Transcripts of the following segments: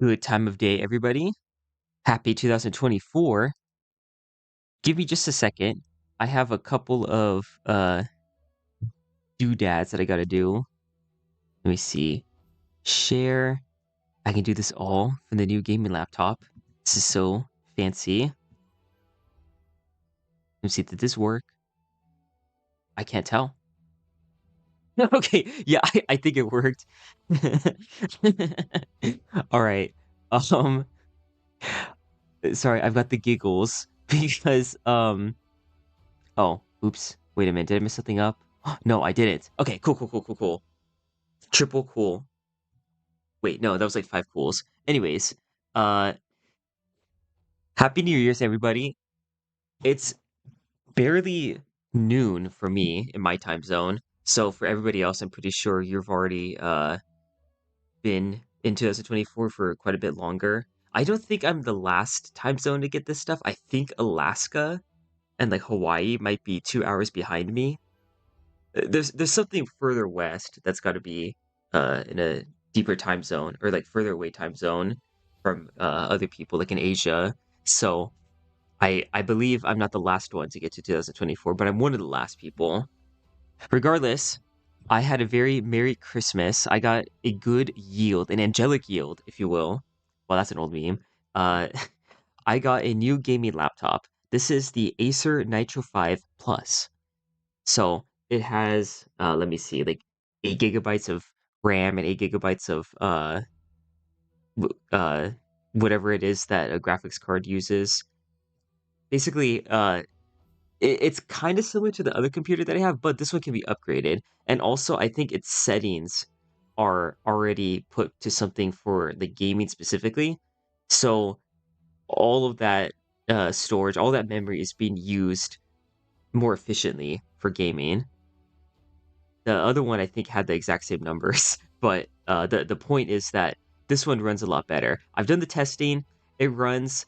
Good time of day, everybody. Happy 2024. Give me just a second. I have a couple of doodads that I gotta do. Let me see. Share. I can do this all from the new gaming laptop. This is so fancy. Let me see, did this work? I can't tell. Okay, yeah, I think it worked. All right. Um, sorry, I've got the giggles because oh, oops. Wait a minute. Did I mess something up? No, I didn't. Okay, cool. Triple cool. Wait, no, that was like 5 cools. Anyways, uh, Happy New Year's, everybody. It's barely noon for me in my time zone. So for everybody else, I'm pretty sure you've already been in 2024 for quite a bit longer. I don't think I'm the last time zone to get this stuff. I think Alaska and like Hawaii might be 2 hours behind me. There's something further west that's got to be in a deeper time zone or like further away time zone from other people like in Asia. So I believe I'm not the last one to get to 2024, but I'm one of the last people. Regardless, I had a very merry Christmas. I got a good yield, an angelic yield, if you will. Well, that's an old meme. Uh, I got a new gaming laptop. This is the Acer Nitro 5 Plus. So it has, let me see, like 8 gigabytes of RAM and 8 gigabytes of uh, whatever it is that a graphics card uses. Basically, it's kind of similar to the other computer that I have, but this one can be upgraded. And also, I think its settings are already put to something for the gaming specifically. So all of that storage, all that memory is being used more efficiently for gaming. The other one I think had the exact same numbers, but the point is that this one runs a lot better. I've done the testing. It runs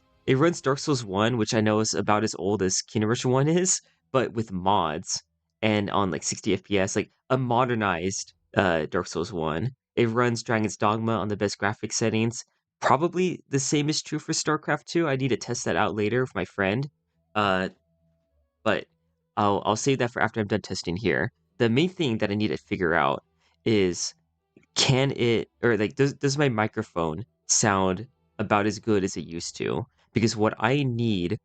Dark Souls 1, which I know is about as old as Kingdom Rush 1 is, but with mods and on like 60 FPS, like a modernized Dark Souls 1. It runs Dragon's Dogma on the best graphics settings. Probably the same is true for StarCraft 2. I need to test that out later with my friend. Uh, but I'll save that for after I'm done testing here. The main thing that I need to figure out is can it or like does my microphone sound about as good as it used to? Because what I need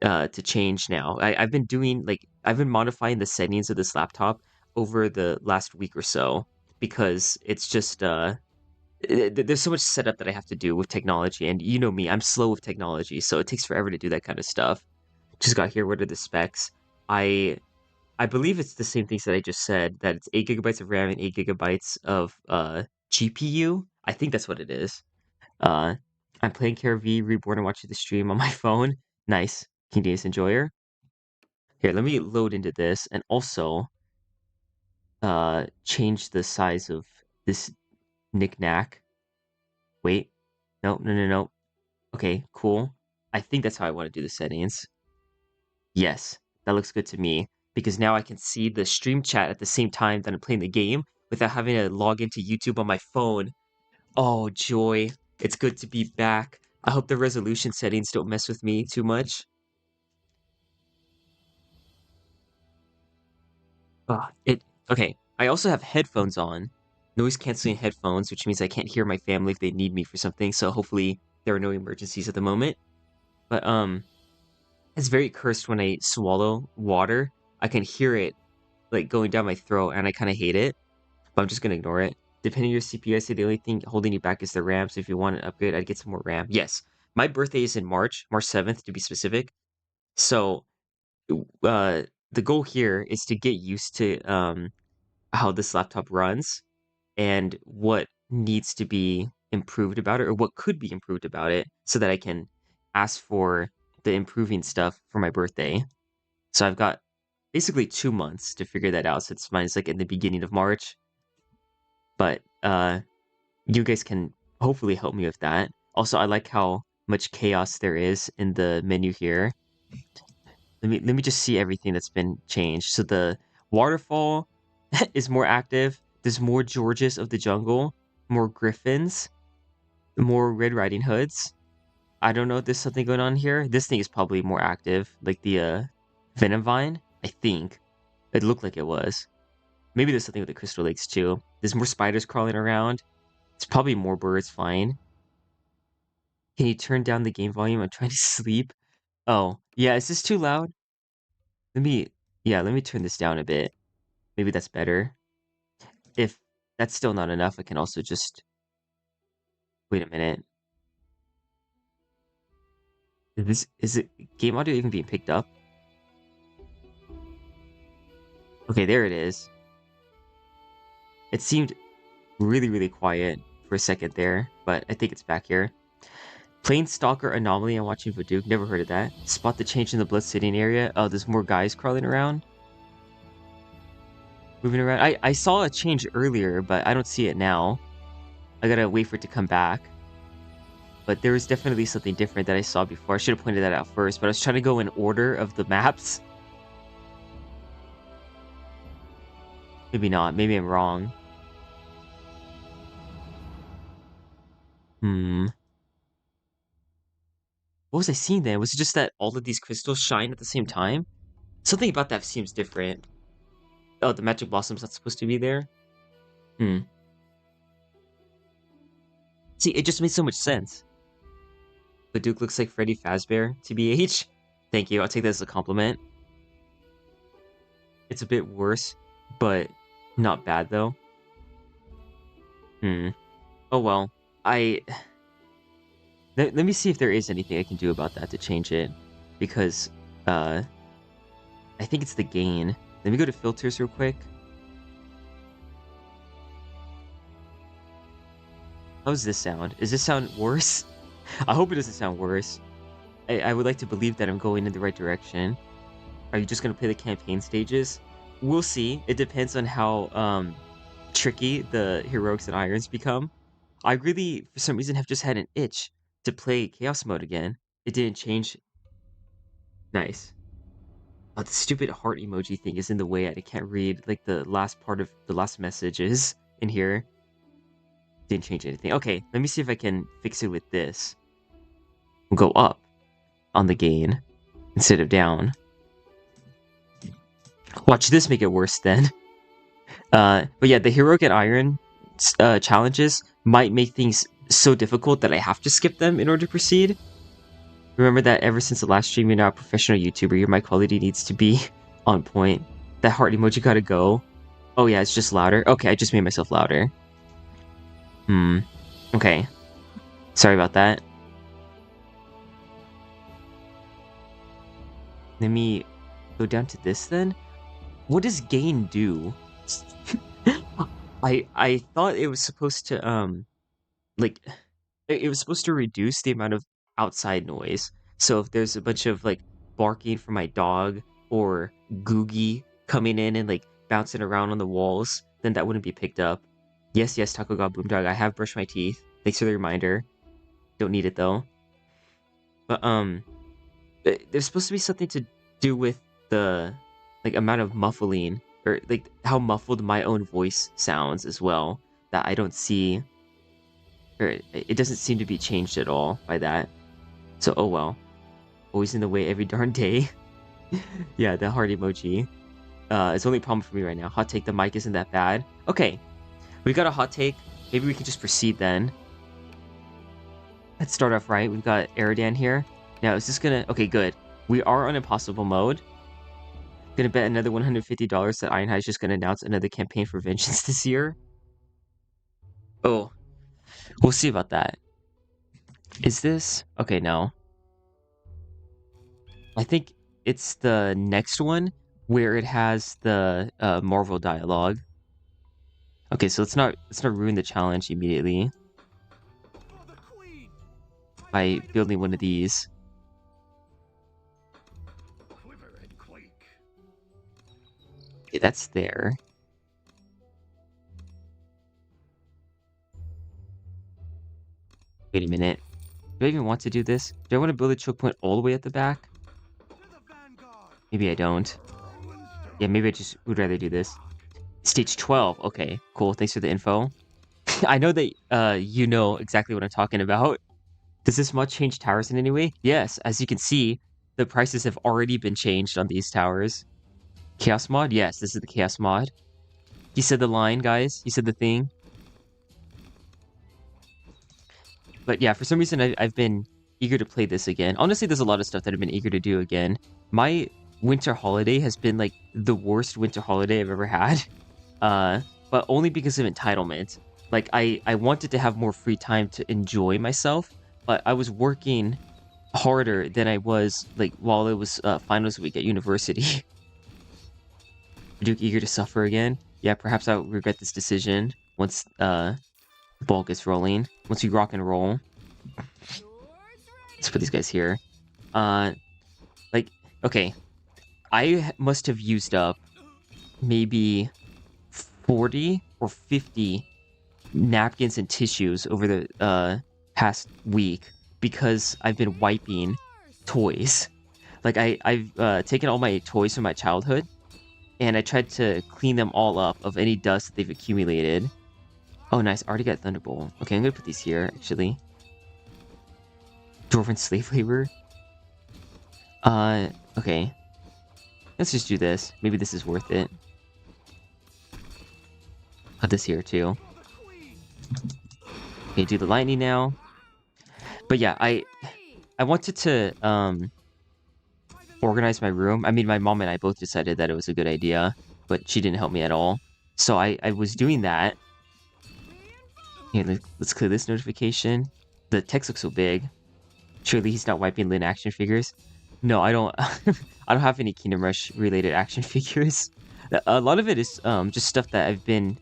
to change now, I've been modifying the settings of this laptop over the last week or so because it's just there's so much setup that I have to do with technology, and you know me, I'm slow with technology, so it takes forever to do that kind of stuff. Just got here. What are the specs? I I believe it's the same things that I just said, that it's 8 gigabytes of RAM and 8 gigabytes of GPU. I think that's what it is. Uh, I'm playing KRO Reborn and watching the stream on my phone. Nice. King Days Enjoyer. Here, let me load into this and also change the size of this knickknack. Wait. No. Okay, cool. I think that's how I want to do the settings. Yes, that looks good to me because now I can see the stream chat at the same time that I'm playing the game without having to log into YouTube on my phone. Oh, joy. It's good to be back. I hope the resolution settings don't mess with me too much. Okay. I also have headphones on, noise canceling headphones, which means I can't hear my family if they need me for something, so hopefully there are no emergencies at the moment. But it's very cursed when I swallow water. I can hear it like going down my throat and I kind of hate it. But I'm just gonna ignore it. Depending on your CPU, I say the only thing holding you back is the RAM. So if you want an upgrade, I'd get some more RAM. Yes, my birthday is in March 7th to be specific. So uh, the goal here is to get used to how this laptop runs and what needs to be improved about it or what could be improved about it so that I can ask for the improving stuff for my birthday. So I've got basically 2 months to figure that out since mine's like in the beginning of March. But you guys can hopefully help me with that. Also, I like how much chaos there is in the menu here. Let me just see everything that's been changed. So the waterfall is more active. There's more Georges of the jungle, more griffins. More Red Riding Hoods. I don't know if there's something going on here. This thing is probably more active, like the Venom Vine. I think it looked like it was. Maybe there's something with the Crystal Lakes too. There's more spiders crawling around. It's probably more birds flying. Can you turn down the game volume? I'm trying to sleep. Oh, yeah, is this too loud? Let me, yeah, let me turn this down a bit. Maybe that's better. If that's still not enough, I can also just, wait a minute. Is it game audio even being picked up? Okay, there it is. It seemed really, really quiet for a second there, but I think it's back here. Plain Stalker Anomaly, I'm watching Vadook, never heard of that. Spot the change in the blood sitting area. Oh, there's more guys crawling around. Moving around. I saw a change earlier, but I don't see it now. I gotta wait for it to come back. But there was definitely something different that I saw before. I should have pointed that out first, but I was trying to go in order of the maps. Maybe not. Maybe I'm wrong. Hmm. What was I seeing then? Was it just that all of these crystals shine at the same time? Something about that seems different. Oh, the magic blossom's not supposed to be there? Hmm. See, it just made so much sense. But Duke looks like Freddy Fazbear, TBH. Thank you, I'll take that as a compliment. It's a bit worse, but not bad though. Hmm. Oh well. Let me see if there is anything I can do about that to change it. Because, I think it's the gain. Let me go to filters real quick. How's this sound? Does this sound worse? I hope it doesn't sound worse. I would like to believe that I'm going in the right direction. Are you just going to play the campaign stages? We'll see. It depends on how tricky the heroics and irons become. I really, for some reason, have just had an itch to play Chaos Mode again. It didn't change. Nice. Oh, the stupid heart emoji thing is in the way. I can't read like the last part of the last messages in here. Didn't change anything. Okay, let me see if I can fix it with this. We'll go up on the gain instead of down. Watch this make it worse then. But yeah, the heroic and iron challenges might make things so difficult that I have to skip them in order to proceed. Remember that ever since the last stream, you're now a professional YouTuber. Your mic quality needs to be on point. That heart emoji gotta go. Oh yeah, it's just louder. Okay, I just made myself louder. Okay. Sorry about that. Let me go down to this then. What does gain do? I thought it was supposed to like it was supposed to reduce the amount of outside noise. So if there's a bunch of like barking from my dog or Googie coming in and like bouncing around on the walls, then that wouldn't be picked up. Yes, yes, Taco God Boomdog. I have brushed my teeth. Thanks for the reminder. Don't need it though. But there's supposed to be something to do with the like amount of muffling or like how muffled my own voice sounds as well that I don't see, or it doesn't seem to be changed at all by that. So oh well. Always in the way every darn day. Yeah, the heart emoji. It's only a problem for me right now. Hot take, the mic isn't that bad. Okay, we got a hot take. Maybe we can just proceed then. Let's start off right. We've got Eridan here. Now, is this gonna... Okay, good. We are on impossible mode. Gonna bet another $150 that Ironhide is just gonna announce another campaign for vengeance this year. Oh, we'll see about that. Is this... Okay, no. I think it's the next one where it has the Marvel dialogue. Okay, so let's not ruin the challenge immediately by building one of these. Okay, that's there. Wait a minute. Do I even want to do this? Do I want to build a choke point all the way at the back? Maybe I don't. Yeah, maybe I just would rather do this. Stage 12. Okay, cool. Thanks for the info. I know that you know exactly what I'm talking about. Does this mod change towers in any way? Yes, as you can see, the prices have already been changed on these towers. Chaos mod? Yes, this is the chaos mod. He said the line, guys. He said the thing. But yeah, for some reason, I've been eager to play this again. Honestly, there's a lot of stuff that I've been eager to do again. My winter holiday has been like the worst winter holiday I've ever had. But only because of entitlement. Like I wanted to have more free time to enjoy myself, but I was working harder than I was like while it was finals week at university. Duke eager to suffer again? Yeah, perhaps I'll regret this decision once the ball gets rolling. Once we rock and roll. Let's put these guys here. Like, okay. Must have used up maybe 40 or 50 napkins and tissues over the past week because I've been wiping toys. Like I've taken all my toys from my childhood and I tried to clean them all up of any dust that they've accumulated. Oh, nice. Already got Thunderbolt. Okay, I'm gonna put these here, actually. Dwarven slave labor. Okay. Let's just do this. Maybe this is worth it. Put this here, too. Okay, do the lightning now. But yeah, I wanted to, organize my room. I mean, my mom and I both decided that it was a good idea, but she didn't help me at all. So I was doing that. Here, let's clear this notification. The text looks so big. Surely he's not wiping Lin action figures. No, I don't. I don't have any Kingdom Rush related action figures. A lot of it is just stuff that's been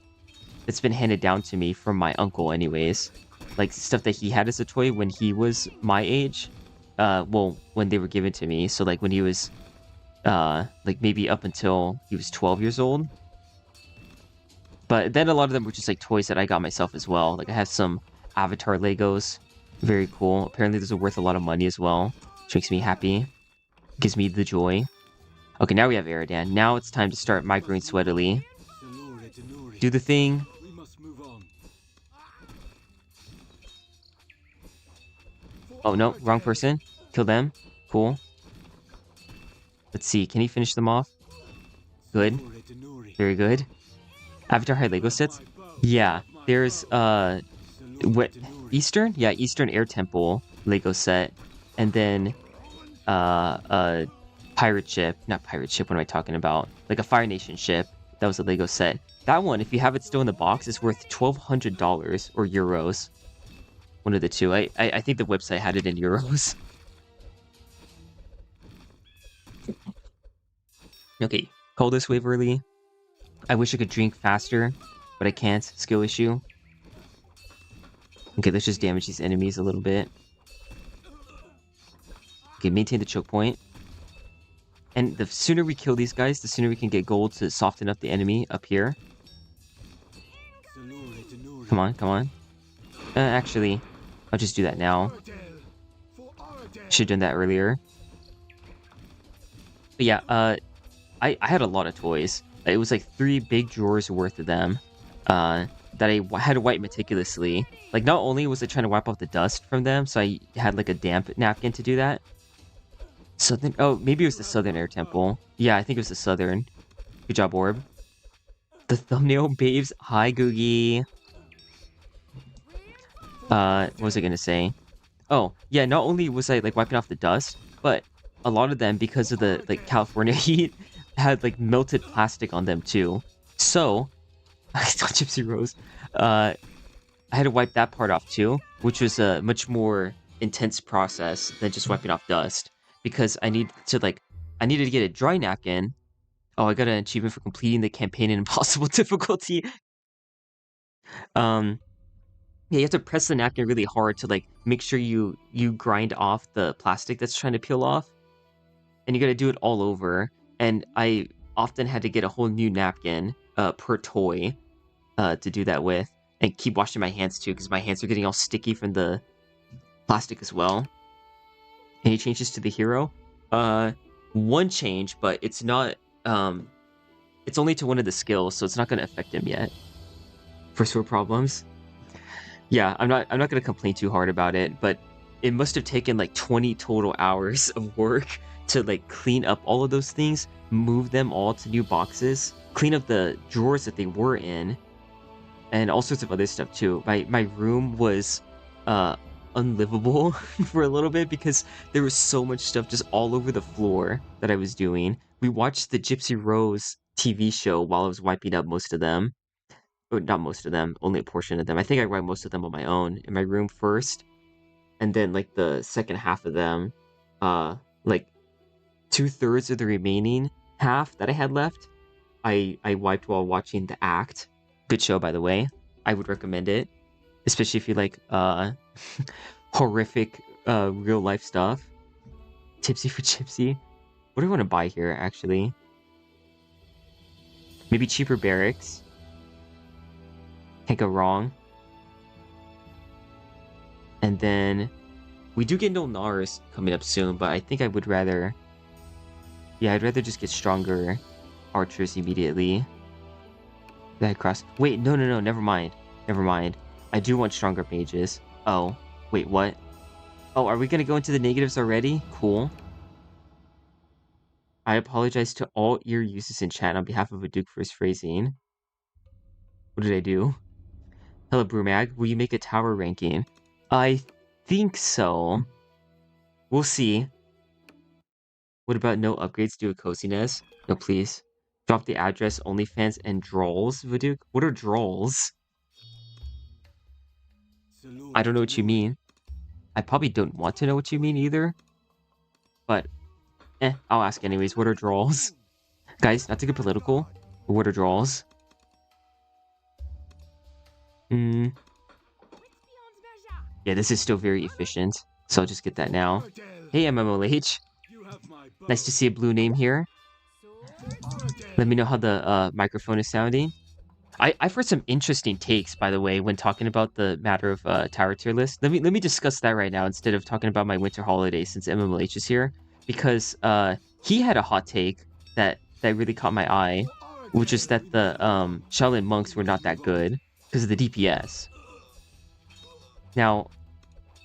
handed down to me from my uncle, anyways. Like stuff that he had as a toy when he was my age. Well, when they were given to me. So like when he was, like maybe up until he was 12 years old. But then a lot of them were just like toys that I got myself as well. Like I have some Avatar Legos. Very cool. Apparently those are worth a lot of money as well. Which makes me happy. Gives me the joy. Okay, now we have Eridan. Now it's time to start migrating sweatily. Do the thing. Oh no, wrong person. Kill them. Cool. Let's see, can he finish them off? Good. Very good. Avatar High Lego sets? Yeah, there's what Eastern? Yeah, Eastern Air Temple Lego set. And then a pirate ship. Not pirate ship, what am I talking about? Like a Fire Nation ship. That was a Lego set. That one, if you have it still in the box, is worth $1,200 or euros. One of the two. I think the website had it in euros. Okay, call this wave early. I wish I could drink faster, but I can't. Skill issue. Okay, let's just damage these enemies a little bit. Okay, maintain the choke point. And the sooner we kill these guys, the sooner we can get gold to soften up the enemy up here. Come on, come on. Actually, I'll just do that now. Should've done that earlier. But yeah, I had a lot of toys. It was like 3 big drawers worth of them. That I had to wipe meticulously. Like, not only was I trying to wipe off the dust from them, so I had like a damp napkin to do that. Southern... Oh, maybe it was the Southern Air Temple. Yeah, I think it was the Southern. Good job, Orb. The thumbnail babes. Hi, Googie. What was I gonna say? Oh, yeah, not only was I, like, wiping off the dust, but a lot of them, because of the, like, California heat, had, like, melted plastic on them, too. So, I saw Gypsy Rose. I had to wipe that part off, too, which was a much more intense process than just wiping off dust. Because I needed to get a dry napkin. Oh, I got an achievement for completing the campaign in impossible difficulty. Yeah, you have to press the napkin really hard to like make sure you grind off the plastic that's trying to peel off. And you gotta do it all over. And I often had to get a whole new napkin per toy to do that with. And keep washing my hands too, because my hands are getting all sticky from the plastic as well. Any changes to the hero? One change, but it's not it's only to one of the skills, so it's not gonna affect him yet. First world problems. Yeah, I'm not gonna complain too hard about it, but it must have taken like 20 total hours of work to like clean up all of those things, move them all to new boxes, clean up the drawers that they were in, and all sorts of other stuff too. My room was uh unlivable for a little bit because there was so much stuff just all over the floor that I was doing. We watched the Gypsy Rose TV show while I was wiping up most of them. Or not most of them, only a portion of them. I think I wiped most of them on my own in my room first, and then like the second half of them, like 2/3 of the remaining half that I had left, I wiped while watching The Act. Good show, by the way. I would recommend it, especially if you like horrific real life stuff. Tipsy for Gypsy. What do I want to buy here, actually? Maybe cheaper barracks. Can't go wrong. And then we do get Nolnaris coming up soon, but I think I would rather... Yeah, I'd rather just get stronger archers immediately. That cross... Wait, no, never mind. Never mind. I do want stronger mages. Oh, wait, what? Oh, are we gonna go into the negatives already? Cool. I apologize to all ear users in chat on behalf of a Duke for his phrasing. What did I do? Hello, Brumag. Will you make a tower ranking? I think so. We'll see. What about no upgrades due to coziness? No, please. Drop the address, OnlyFans, and Drolls, Viduk? What are Drolls? I don't know what you mean. I probably don't want to know what you mean either. But, I'll ask anyways. What are Drolls? Guys, not to get political, but what are Drolls? Yeah, this is still very efficient, so I'll just get that now. Hey, MMOH. Nice to see a blue name here. Let me know how the microphone is sounding. I've heard some interesting takes, by the way, when talking about the matter of tower tier list. Let me discuss that right now instead of talking about my winter holiday since MMOH is here, because he had a hot take that really caught my eye, which is that the Shaolin monks were not that good because of the DPS. Now,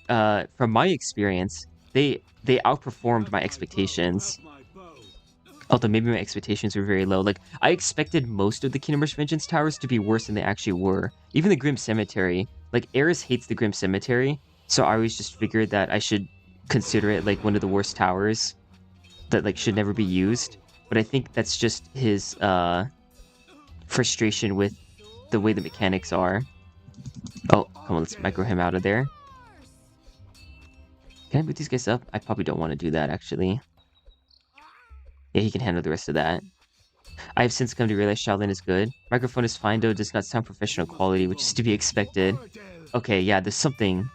from my experience, they outperformed my expectations. Although maybe my expectations were very low. Like, I expected most of the Kingdom Rush Vengeance towers to be worse than they actually were. Even the Grim Cemetery. Like, Eris hates the Grim Cemetery, so I always just figured that I should consider it, like, one of the worst towers that, like, should never be used. But I think that's just his, frustration with the way the mechanics are. Oh, come on, let's micro him out of there. Can I boot these guys up? I probably don't want to do that, actually. Yeah, he can handle the rest of that. I have since come to realize Shaolin is good. Microphone is fine, though it does not sound professional quality, which is to be expected. Okay, yeah, there's something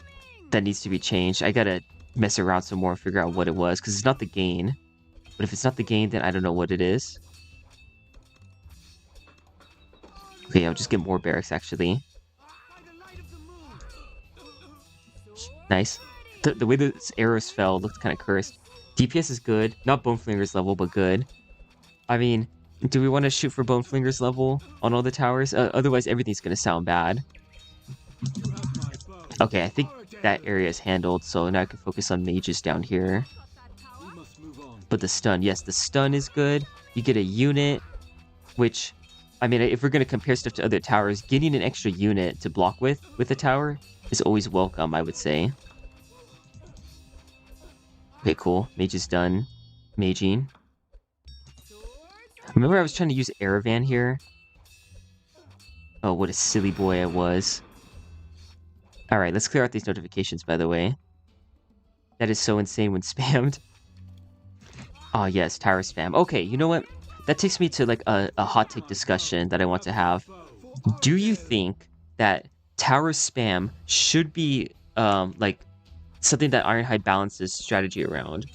that needs to be changed. I gotta mess around some more and figure out what it was, because it's not the gain. But if it's not the gain, then I don't know what it is. Okay, I'll just get more barracks, actually. Nice. The way the arrows fell looked kind of cursed. DPS is good. Not Boneflinger's level, but good. I mean, do we want to shoot for Boneflinger's level on all the towers? Otherwise, everything's going to sound bad. Okay, I think that area is handled, so now I can focus on mages down here. But the stun, yes, the stun is good. You get a unit, which, I mean, if we're going to compare stuff to other towers, getting an extra unit to block with a tower is always welcome, I would say. Okay, cool. Mage is done. Maging. Remember I was trying to use Aravan here? Oh, what a silly boy I was. Alright, let's clear out these notifications, by the way. That is so insane when spammed. Oh, yes, tower spam. Okay, you know what? That takes me to, like, a hot take discussion that I want to have. Do you think that tower spam should be, like, something that Ironhide balances strategy around?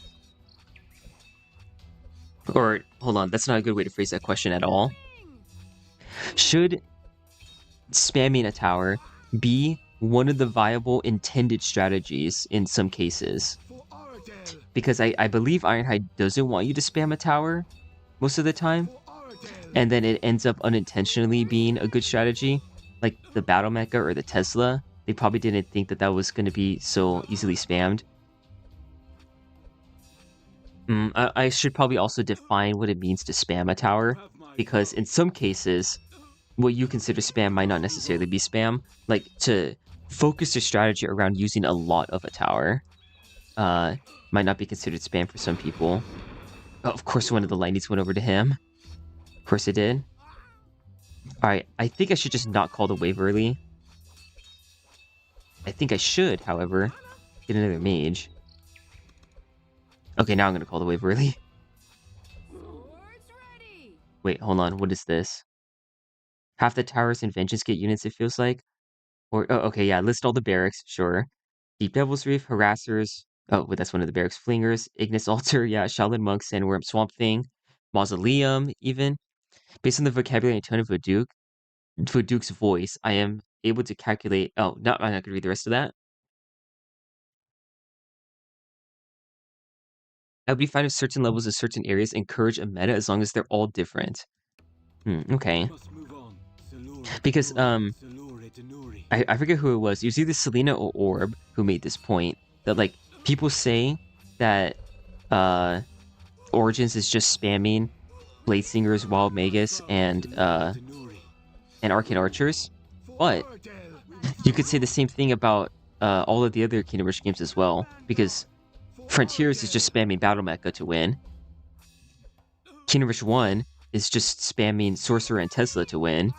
Or, hold on, that's not a good way to phrase that question at all. Should spamming a tower be one of the viable intended strategies in some cases? Because I believe Ironhide doesn't want you to spam a tower most of the time, and then it ends up unintentionally being a good strategy, like the Battle Mecha or the Tesla. They probably didn't think that that was going to be so easily spammed. I should probably also define what it means to spam a tower, because in some cases, what you consider spam might not necessarily be spam. Like, to focus your strategy around using a lot of a tower might not be considered spam for some people. Oh, of course, one of the lightnings went over to him. Of course it did. Alright, I think I should just not call the wave early. I think I should, however, get another mage. Okay, now I'm going to call the wave early. Wait, hold on. What is this? Half the towers in Vengeance get units, it feels like. Or, oh, okay, yeah, list all the barracks, sure. Deep Devil's Reef, Harassers. Oh, wait, that's one of the barracks. Flingers, Ignis Altar, yeah, Shaolin Monk, Sandworm, Swamp Thing, Mausoleum, even. Based on the vocabulary and tone of Voduke's voice, I am able to calculate... Oh, no, I'm not going to read the rest of that. I would be fine if certain levels of certain areas encourage a meta as long as they're all different. Okay. Because, I forget who it was. It was either Selena or Orb who made this point. That, like, people say that, Origins is just spamming Blade Singers, Wild Magus, and Arcane Archers. But, you could say the same thing about, all of the other Kingdom Rush games as well. Because Frontiers is just spamming Battle Mecha to win. Kingdom Rush 1 is just spamming Sorcerer and Tesla to win.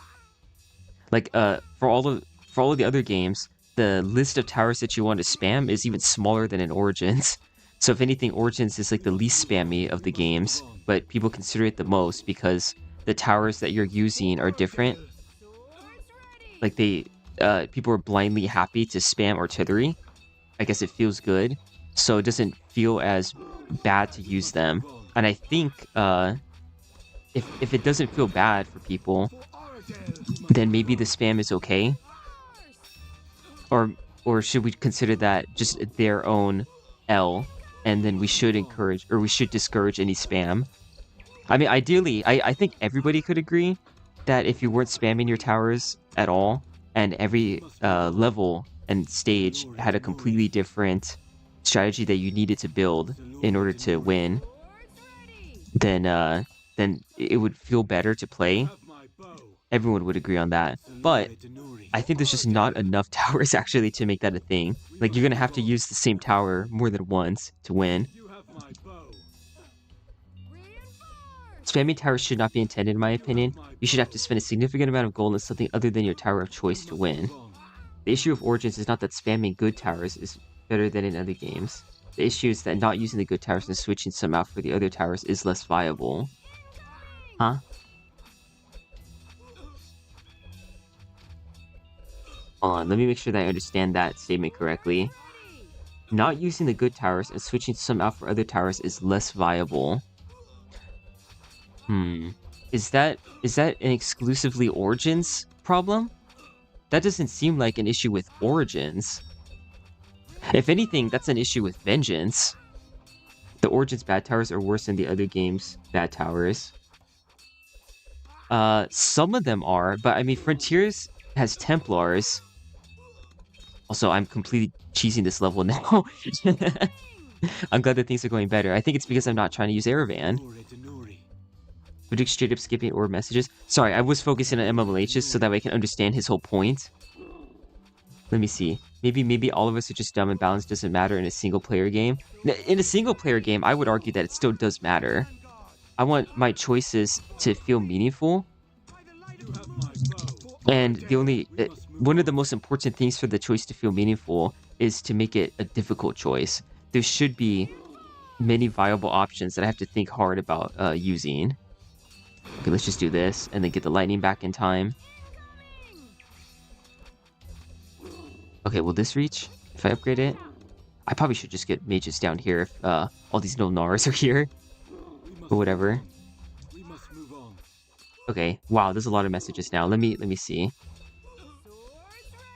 Like, for all of the other games, the list of towers that you want to spam is even smaller than in Origins. So if anything, Origins is like the least spammy of the games, but people consider it the most because the towers that you're using are different. Like, people are blindly happy to spam artillery. I guess it feels good, so it doesn't feel as bad to use them. And I think, if it doesn't feel bad for people, then maybe the spam is okay. Or should we consider that just their own L, and then we should encourage, or we should discourage any spam? I mean, ideally, I think everybody could agree that if you weren't spamming your towers at all, and every level and stage had a completely different strategy that you needed to build in order to win, then it would feel better to play. Everyone would agree on that. But I think there's just not enough towers actually to make that a thing. Like, you're gonna have to use the same tower more than once to win. Spamming towers should not be intended, in my opinion. You should have to spend a significant amount of gold on something other than your tower of choice to win. The issue of Origins is not that spamming good towers is better than in other games. The issue is that not using the good towers and switching some out for the other towers is less viable. Huh? Hold on, let me make sure that I understand that statement correctly. Not using the good towers and switching some out for other towers is less viable. Is that an exclusively Origins problem? That doesn't seem like an issue with Origins. If anything, that's an issue with Vengeance. The Origins bad towers are worse than the other games' bad towers. Some of them are, but I mean, Frontiers has Templars. Also, I'm completely cheesing this level now. I'm glad that things are going better. I think it's because I'm not trying to use Aravan. Would you straight up skipping or messages? Sorry, I was focusing on MMLHs so that way I can understand his whole point. Let me see. Maybe all of us are just dumb and balance doesn't matter in a single player game. In a single player game, I would argue that it still does matter. I want my choices to feel meaningful. And one of the most important things for the choice to feel meaningful is to make it a difficult choice. There should be many viable options that I have to think hard about using. Okay, let's just do this, and then get the lightning back in time. Okay, will this reach if I upgrade it? I probably should just get mages down here if all these no Nars are here. Or whatever. Okay, wow, there's a lot of messages now. Let me see.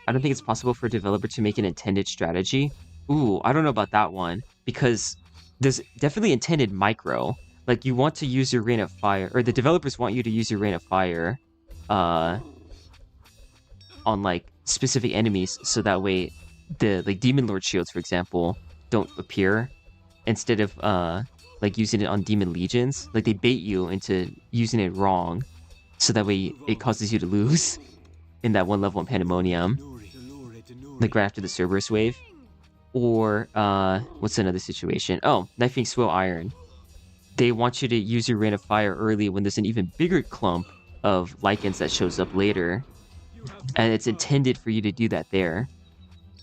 I don't think it's possible for a developer to make an intended strategy. Ooh, I don't know about that one. Because there's definitely intended micro. Like, you want to use your Rain of Fire, or the developers want you to use your Rain of Fire, on, like, specific enemies so that way the like Demon Lord shields, for example, don't appear instead of like using it on Demon Legions. Like they bait you into using it wrong so that way it causes you to lose in that one level in Pandemonium, like right after the Cerberus wave. Or what's another situation? Oh, Knifing Swill Iron. They want you to use your Rain of Fire early when there's an even bigger clump of Lycans that shows up later, and it's intended for you to do that there.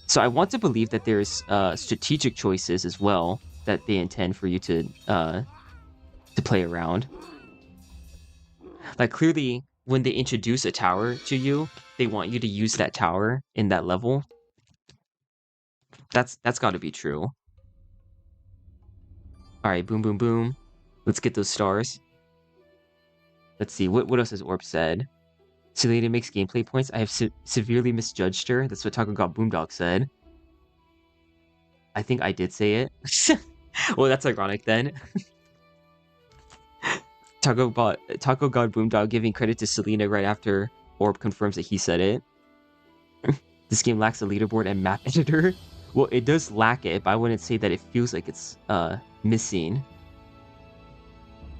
So I want to believe that there's strategic choices as well that they intend for you to play around. Like clearly, when they introduce a tower to you, they want you to use that tower in that level. That's got to be true. All right, boom, boom, boom. Let's get those stars. Let's see, what else has Orb said? Selena makes gameplay points. I have severely misjudged her. That's what Taco God Boomdog said. I think I did say it. Well, that's ironic then. Taco God Boomdog giving credit to Selena right after Orb confirms that he said it. This game lacks a leaderboard and map editor. Well, it does lack it, but I wouldn't say that it feels like it's missing.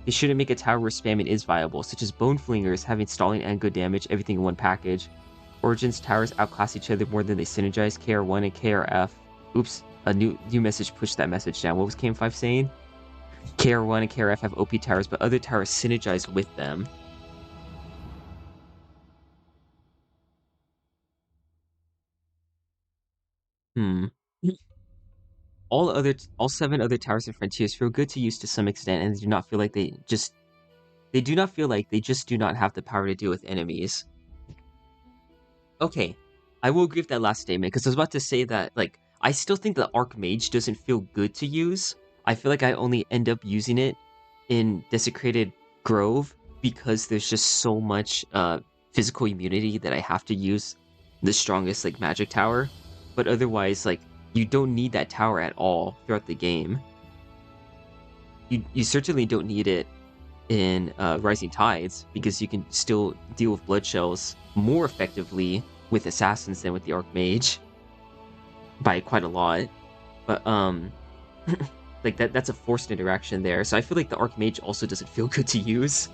They shouldn't make a tower where spamming is viable, such as Bone Flingers having stalling and good damage, everything in one package. Origins towers outclass each other more than they synergize. KR1 and KRF. Oops, a new message pushed that message down. What was KM5 saying? KR1 and KRF have OP towers, but other towers synergize with them. All 7 other towers and frontiers feel good to use to some extent, and do not feel like they do not feel like they just do not have the power to deal with enemies. Okay, I will agree with that last statement, because I was about to say that, like, I still think the Archmage doesn't feel good to use. I feel like I only end up using it in Desecrated Grove because there's just so much physical immunity that I have to use the strongest, like, magic tower. But otherwise, like, you don't need that tower at all throughout the game. You certainly don't need it in Rising Tides, because you can still deal with blood shells more effectively with assassins than with the Archmage by quite a lot. But like that's a forced interaction there. So I feel like the Archmage also doesn't feel good to use.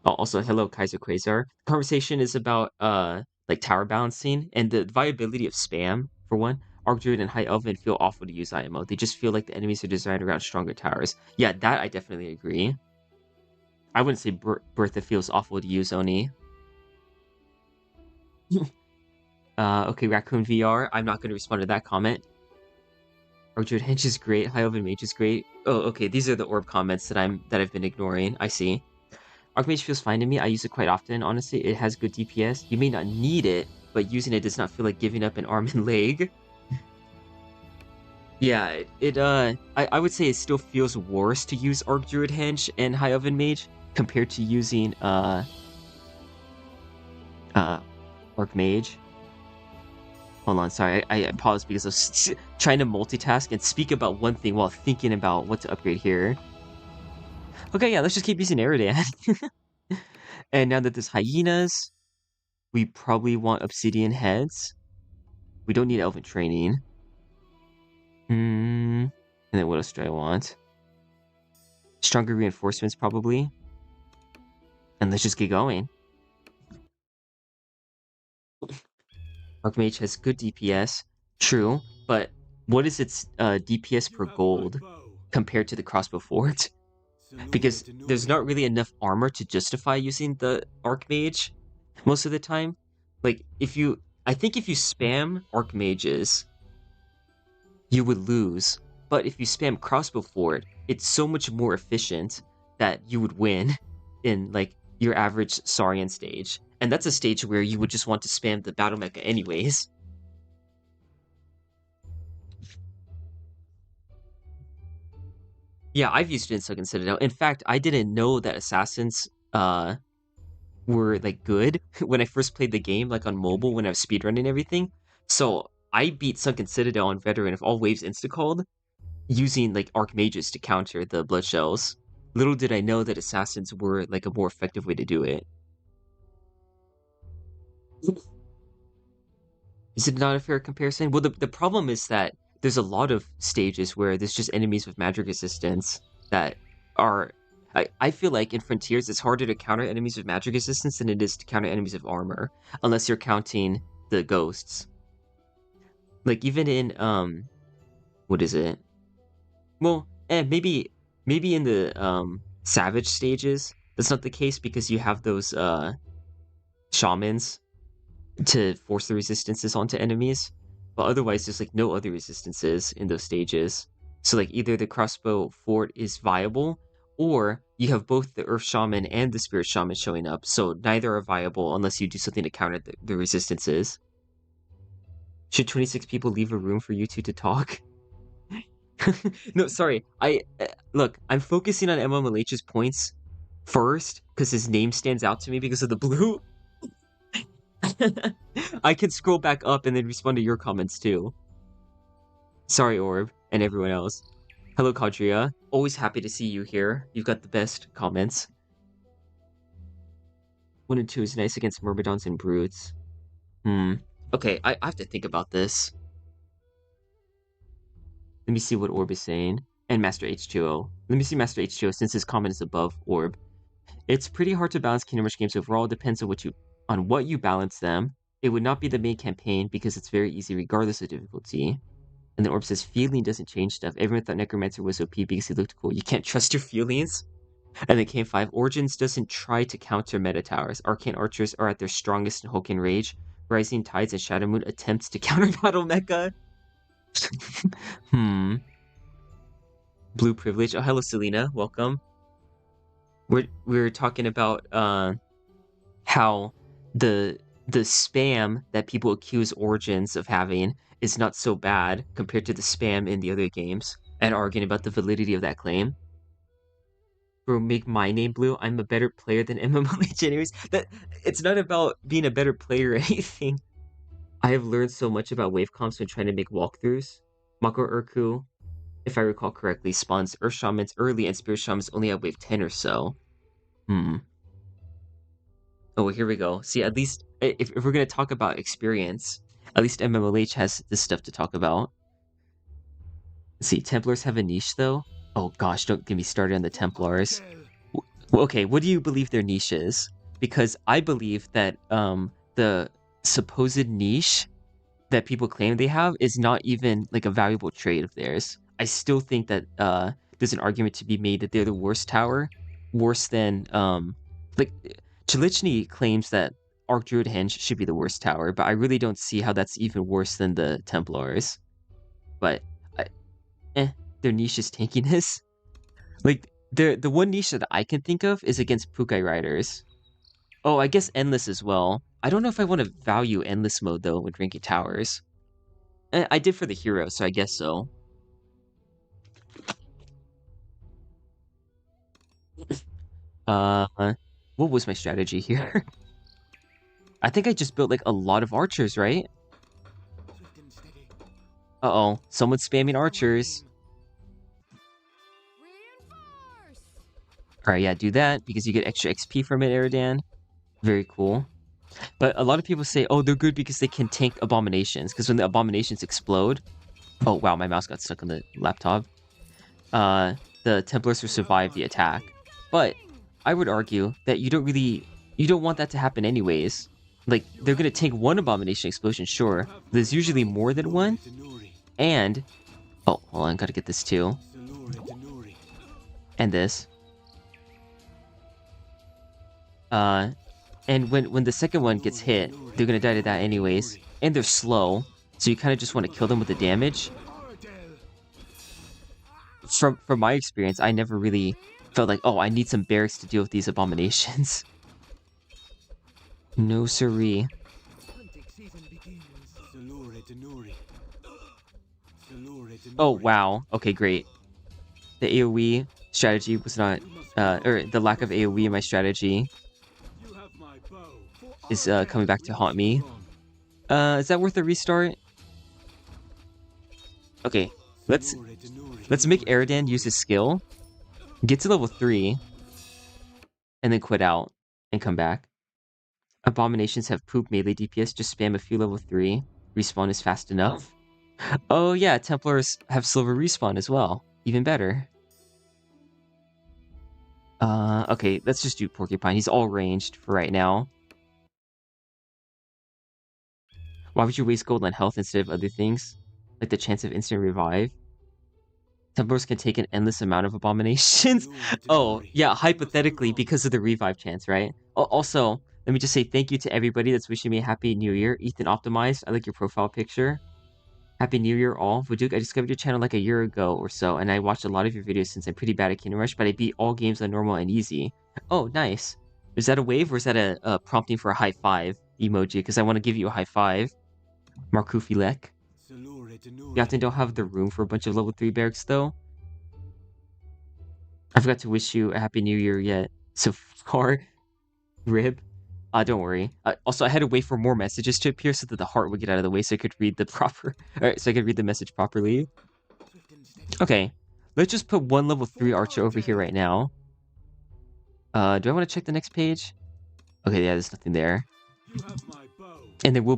Oh, also, hello Kaiser Quasar. The conversation is about like tower balancing and the viability of spam for one. Archdruid and High Elven feel awful to use IMO. They just feel like the enemies are designed around stronger towers. Yeah, that I definitely agree. I wouldn't say Bertha feels awful to use, Oni. Okay, Raccoon VR. I'm not going to respond to that comment. Archdruid Hench is great. High Elven Mage is great. Oh, okay. These are the orb comments that I've been ignoring. I see. Archmage feels fine to me. I use it quite often. Honestly, it has good DPS. You may not need it, but using it does not feel like giving up an arm and leg. Yeah, I would say it still feels worse to use Archdruid Hench and High Elven Mage compared to using Archmage. Hold on, sorry, I paused because I was trying to multitask and speak about one thing while thinking about what to upgrade here. Okay, yeah, let's just keep using Aerodan. And now that there's hyenas, we probably want obsidian heads. We don't need elven training. And then what else do I want? Stronger reinforcements, probably. And let's just get going. Archmage has good DPS, true, but what is its DPS per gold compared to the crossbow fort? Because there's not really enough armor to justify using the Archmage most of the time. Like, I think if you spam Archmages, you would lose. But if you spam crossbow fort, it's so much more efficient that you would win in, like, your average Saurian stage. And that's a stage where you would just want to spam the battle mecha anyways. Yeah, I've used it in Sunken Citadel. In fact, I didn't know that assassins were like good when I first played the game, like on mobile when I was speedrunning everything. So I beat Sunken Citadel on Veteran of all waves insta-called using like Archmages to counter the blood shells. Little did I know that assassins were like a more effective way to do it. Is it not a fair comparison? Well, the problem is that there's a lot of stages where there's just enemies with magic resistance that are. I feel like in Frontiers, it's harder to counter enemies with magic resistance than it is to counter enemies with armor, unless you're counting the ghosts. Like, even in, what is it? Well, maybe in the, Savage stages, that's not the case because you have those, shamans to force the resistances onto enemies, but otherwise there's like no other resistances in those stages. So like either the crossbow fort is viable, or you have both the earth shaman and the spirit shaman showing up, so neither are viable unless you do something to counter the resistances. Should 26 people leave a room for you two to talk? No, sorry. Look, I'm focusing on MMLH's points first because his name stands out to me because of the blue. I can scroll back up and then respond to your comments too. Sorry, Orb, and everyone else. Hello, Kadria. Always happy to see you here. You've got the best comments. 1 and 2 is nice against Myrmidons and Brutes. Okay, I have to think about this. Let me see what Orb is saying. And Master H2O. Let me see Master H2O since his comment is above Orb. It's pretty hard to balance Kingdom Rush games overall. It depends on what you balance them. It would not be the main campaign because it's very easy regardless of difficulty. And then Orb says, feeling doesn't change stuff. Everyone thought Necromancer was OP because he looked cool. You can't trust your feelings? And then came 5. Origins doesn't try to counter Meta Towers. Arcane Archers are at their strongest in Hulk and Rage. Rising Tides and Shadow Moon attempts to counter Battle Mecha. Blue Privilege. Oh, hello, Selena. Welcome. We're talking about how the spam that people accuse Origins of having is not so bad compared to the spam in the other games, and arguing about the validity of that claim. Bro, make my name blue. I'm a better player than MMOH anyways. It's not about being a better player or anything. I have learned so much about wave comps when trying to make walkthroughs. Mako Urku, if I recall correctly, spawns Earth Shamans early and Spirit Shamans only at wave 10 or so. Oh, here we go. See, at least if we're going to talk about experience, at least MMOH has this stuff to talk about. Let's see, Templars have a niche, though? Oh gosh, don't get me started on the Templars. Okay, what do you believe their niche is? Because I believe that the supposed niche that people claim they have is not even like a valuable trait of theirs. I still think that there's an argument to be made that they're the worst tower, worse than like Chelichny claims that Archdruid Henge should be the worst tower, but I really don't see how that's even worse than the Templars. But their niche is tankiness. Like the one niche that I can think of is against Pukai Riders. Oh, I guess Endless as well. I don't know if I want to value Endless mode though when ranking towers. I did for the hero, so I guess so. What was my strategy here? I think I just built like a lot of archers, right? Uh-oh, someone's spamming archers. Alright, yeah, do that, because you get extra XP from it, Eridan. Very cool. But a lot of people say, oh, they're good because they can tank abominations, because when the abominations explode... Oh, wow, my mouse got stuck on the laptop. The Templars will survive the attack. But I would argue that you don't want that to happen anyways. Like, they're gonna tank one abomination explosion, sure. There's usually more than one. And... Oh, hold on, gotta get this too. And this. And when the second one gets hit, they're gonna die to that anyways. And they're slow, so you kind of just want to kill them with the damage. From my experience, I never really felt like, oh, I need some barracks to deal with these abominations. No siree. Oh, wow. Okay, great. The AoE strategy was not... or the lack of AoE in my strategy is coming back to haunt me. Is that worth a restart? Okay, let's make Eridan use his skill, get to level 3, and then quit out and come back. Abominations have poop melee DPS, just spam a few level 3. Respawn is fast enough. Oh yeah, Templars have silver respawn as well. Even better. Okay, let's just do Porcupine. He's all ranged for right now. Why would you waste gold on health instead of other things? Like the chance of instant revive? Templars can take an endless amount of abominations. Oh, yeah, hypothetically, because of the revive chance, right? Also, let me just say thank you to everybody that's wishing me a happy new year. Ethan Optimized, I like your profile picture. Happy New Year, all. Vuduk, I discovered your channel like a year ago or so, and I watched a lot of your videos since I'm pretty bad at Kingdom Rush, but I beat all games on normal and easy. Oh, nice. Is that a wave, or is that a prompting for a high five emoji? Because I want to give you a high five. Markufilek. You often don't have the room for a bunch of level 3 barracks, though. I forgot to wish you a happy new year yet. So far, rib. Don't worry. Also, I had to wait for more messages to appear so that the heart would get out of the way so I could read the proper... Alright, so I could read the message properly. Okay. Let's just put one level 3 archer over here right now. Do I want to check the next page? Okay, yeah, there's nothing there. And then we'll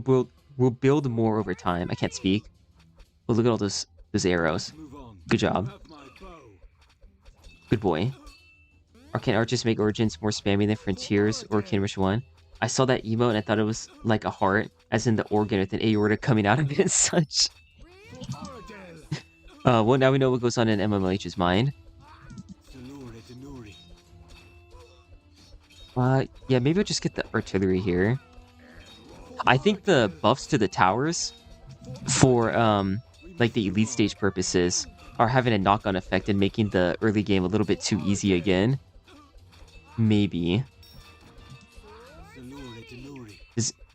build more over time. I can't speak. But look at all those arrows. Good job. Good boy. Arcane archers make origins more spammy than Frontiers or Kingdom Rush 1. I saw that emote and I thought it was like a heart, as in the organ with an aorta coming out of it and such. Well, now we know what goes on in MMLH's mind. Yeah, maybe we'll just get the artillery here. I think the buffs to the towers for, like the elite stage purposes are having a knock-on effect and making the early game a little bit too easy again. Maybe.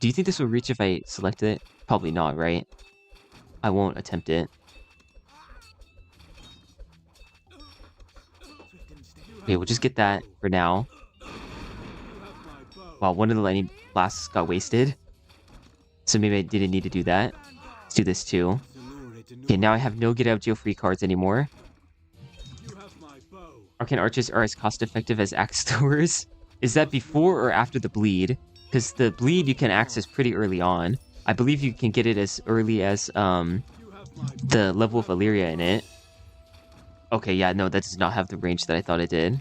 Do you think this will reach if I select it? Probably not, right? I won't attempt it. Okay, we'll just get that for now. Wow, one of the lightning blasts got wasted. So maybe I didn't need to do that. Let's do this too. Okay, now I have no get out of jail free cards anymore. Arcane archers are as cost effective as axe throwers. Is that before or after the bleed? Because the bleed you can access pretty early on. I believe you can get it as early as the level of Illyria in it. Okay, yeah, no, that does not have the range that I thought it did.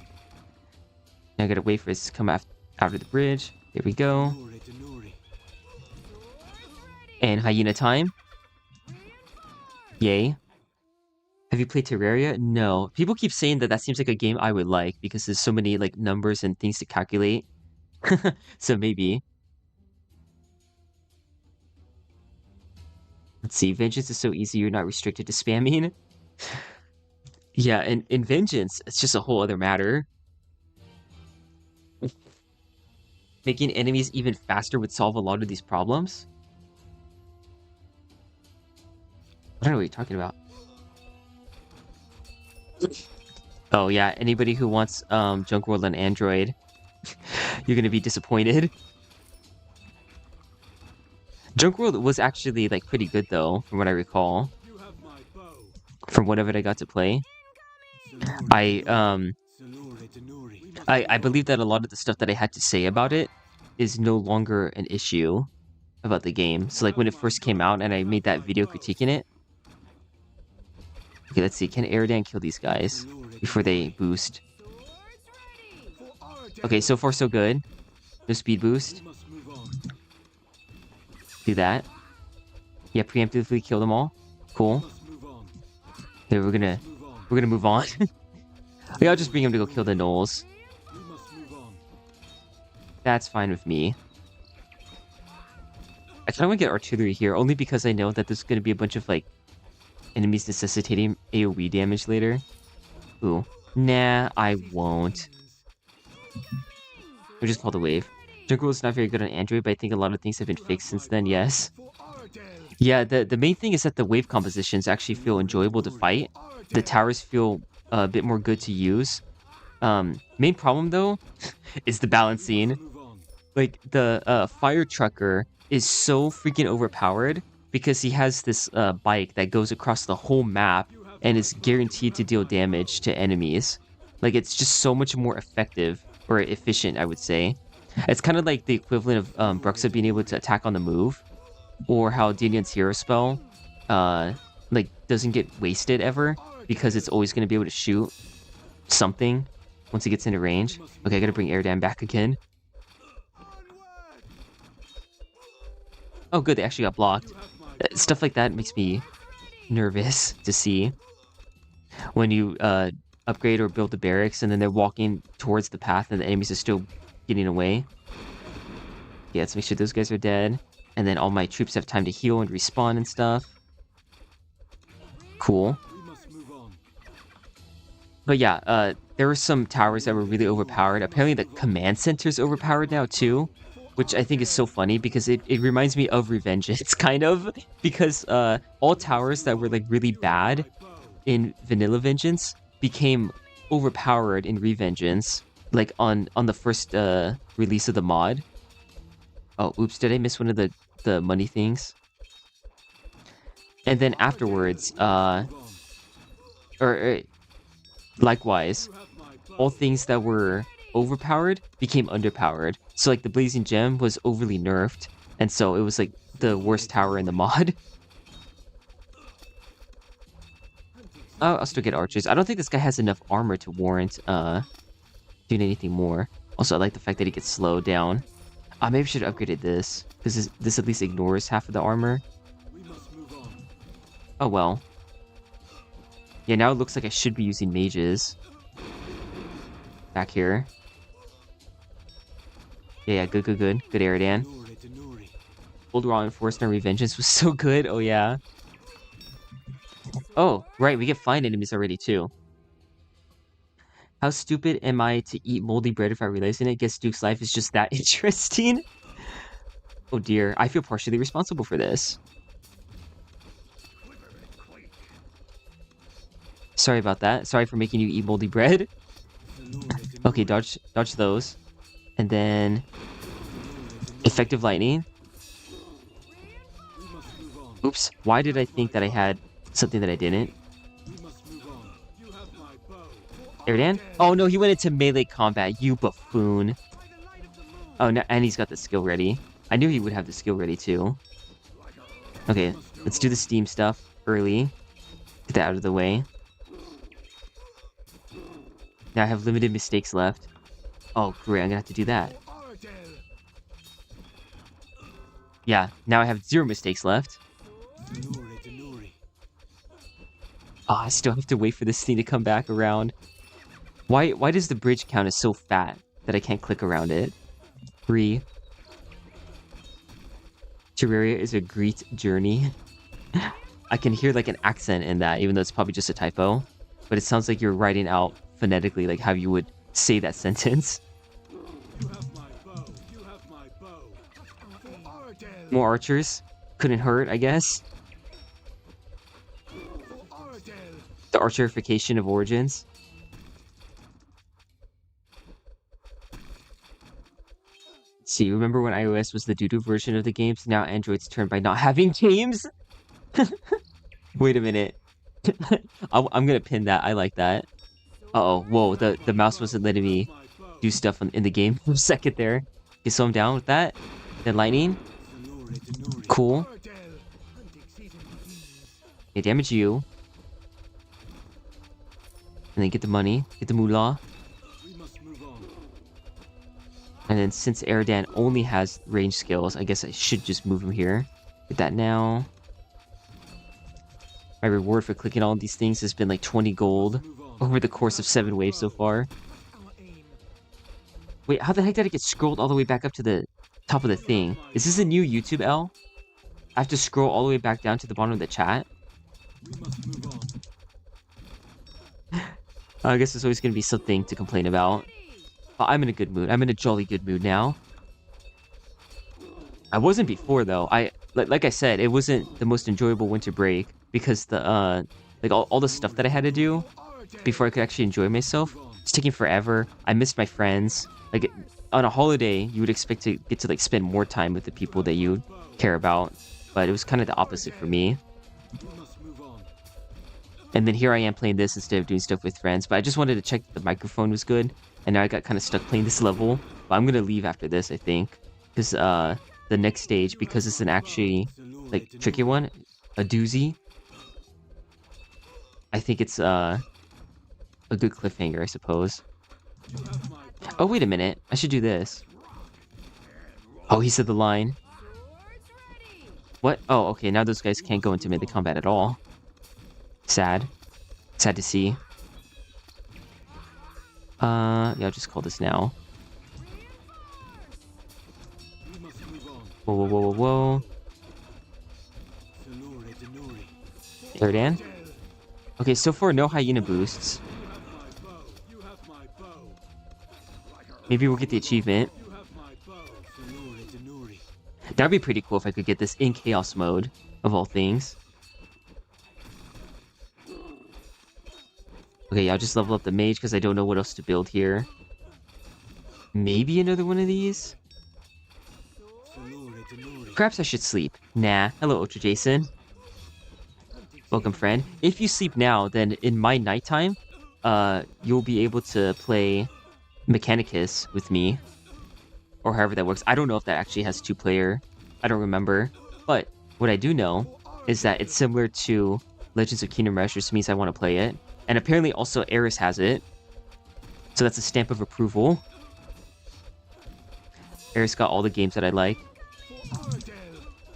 Now I gotta wait for it to come after the bridge. There we go. And hyena time. Yay. Have you played Terraria? No. People keep saying that seems like a game I would like because there's so many like numbers and things to calculate. So maybe. Let's see. Vengeance is so easy you're not restricted to spamming. Yeah, and in Vengeance, it's just a whole other matter. Making enemies even faster would solve a lot of these problems. I don't know what you're talking about. Oh yeah, anybody who wants Junk World on Android, you're gonna be disappointed. Junk World was actually like pretty good though, from what I recall. From whatever I got to play. I believe that a lot of the stuff that I had to say about it is no longer an issue about the game. So like when it first came out and I made that video critiquing it. Okay, let's see. Can Eridan kill these guys before they boost? Okay, so far so good. No speed boost. Do that. Yeah, preemptively kill them all. Cool. Okay, we're gonna move on. Okay, I'll just bring him to go kill the gnolls. That's fine with me. I kind of want to get artillery here, only because I know that there's going to be a bunch of, like, enemies necessitating AoE damage later. Ooh. Nah, I won't. We'll just call the wave. Jungle is not very good on Android, but I think a lot of things have been fixed since then, yes. Yeah, the main thing is that the wave compositions actually feel enjoyable to fight. The towers feel a bit more good to use. Main problem, though, is the balancing. Like, the fire trucker is so freaking overpowered because he has this bike that goes across the whole map and is guaranteed to deal damage to enemies. Like, it's just so much more effective, or efficient, I would say. It's kind of like the equivalent of Bruxa being able to attack on the move. or how Daniel's hero spell, like doesn't get wasted ever because it's always gonna be able to shoot something once it gets into range. Okay, I gotta bring Airdan back again. Oh, good, they actually got blocked. Stuff like that makes me nervous to see when you upgrade or build the barracks and then they're walking towards the path and the enemies are still getting away. Yeah, let's make sure those guys are dead. And then all my troops have time to heal and respawn and stuff. Cool. But yeah, there were some towers that were really overpowered. Apparently the command center is overpowered now too, which I think is so funny because it reminds me of Revengeance, kind of. Because all towers that were like really bad in Vanilla Vengeance became overpowered in Revengeance, like on the first release of the mod. Oh, oops, did I miss one of the money things? And then afterwards, likewise, all things that were overpowered became underpowered. So like the Blazing Gem was overly nerfed, and so it was like the worst tower in the mod. Oh, I'll still get archers. I don't think this guy has enough armor to warrant doing anything more. Also, I like the fact that he gets slowed down. Maybe I should have upgraded this, because this at least ignores half of the armor. Oh well. Yeah, now it looks like I should be using mages. Back here. Yeah, good. Good Eridan. Old Raw Enforced and Revengeance was so good, oh yeah. Oh, right, we get flying enemies already too. How stupid am I to eat moldy bread if I realize it? Guess Duke's life is just that interesting. Oh dear, I feel partially responsible for this. Sorry about that. Sorry for making you eat moldy bread. Okay, dodge those. And then effective lightning. Oops, why did I think that I had something that I didn't? Erdan? Oh no, he went into melee combat, you buffoon. Oh, no, and he's got the skill ready. I knew he would have the skill ready too. Okay, let's do the steam stuff early. Get that out of the way. Now I have limited mistakes left. Oh, great, I'm gonna have to do that. Yeah, now I have 0 mistakes left. Oh, I still have to wait for this thing to come back around. Why does the bridge count as so fat that I can't click around it? Terraria is a great journey. I can hear like an accent in that, even though it's probably just a typo. But it sounds like you're writing out phonetically like how you would say that sentence. More archers. Couldn't hurt, I guess. The archerification of Origins. Let's see, remember when iOS was the doo-doo version of the games? Now Android's turned by not having games? Wait a minute. I'm gonna pin that. I like that. Uh-oh, whoa, the mouse wasn't letting me do stuff in the game for a second there. Okay, so I'm down with that. Then lightning. Cool. Okay, damage you. And then get the money. Get the moolah. And then since Erdan only has range skills, I guess I should just move him here. Get that now. My reward for clicking all these things has been like 20 gold over the course of 7 waves so far. Wait, how the heck did I get scrolled all the way back up to the top of the thing? Is this a new YouTube L? I have to scroll all the way back down to the bottom of the chat? I guess there's always going to be something to complain about. But I'm in a good mood. I'm in a jolly good mood now. I wasn't before though. Like I said, it wasn't the most enjoyable winter break because the like all the stuff that I had to do before I could actually enjoy myself. It's taking forever. I missed my friends. Like on a holiday, you would expect to get to like spend more time with the people that you care about, but it was kind of the opposite for me. And then here I am playing this instead of doing stuff with friends. But I just wanted to check that the microphone was good. And now I got kind of stuck playing this level. But I'm going to leave after this, I think. Because the next stage, because it's an actually like tricky one, a doozy. I think it's a good cliffhanger, I suppose. Oh, wait a minute. I should do this. Oh, he said the line. What? Oh, okay. Now those guys can't go into melee combat at all. Sad. Sad to see. Yeah, I'll just call this now. Whoa, whoa, whoa, whoa, whoa. Erdan? Okay, so far no hyena boosts. Maybe we'll get the achievement. That'd be pretty cool if I could get this in chaos mode, of all things. Okay, I'll just level up the mage because I don't know what else to build here. Maybe another one of these? Perhaps I should sleep. Nah. Hello, Ultra Jason. Welcome, friend. If you sleep now, then in my nighttime, you'll be able to play Mechanicus with me. Or however that works. I don't know if that actually has 2-player. I don't remember. But what I do know is that it's similar to Legends of Kingdom Rush, which means I want to play it. And apparently also Eris has it. So that's a stamp of approval. Eris got all the games that I like.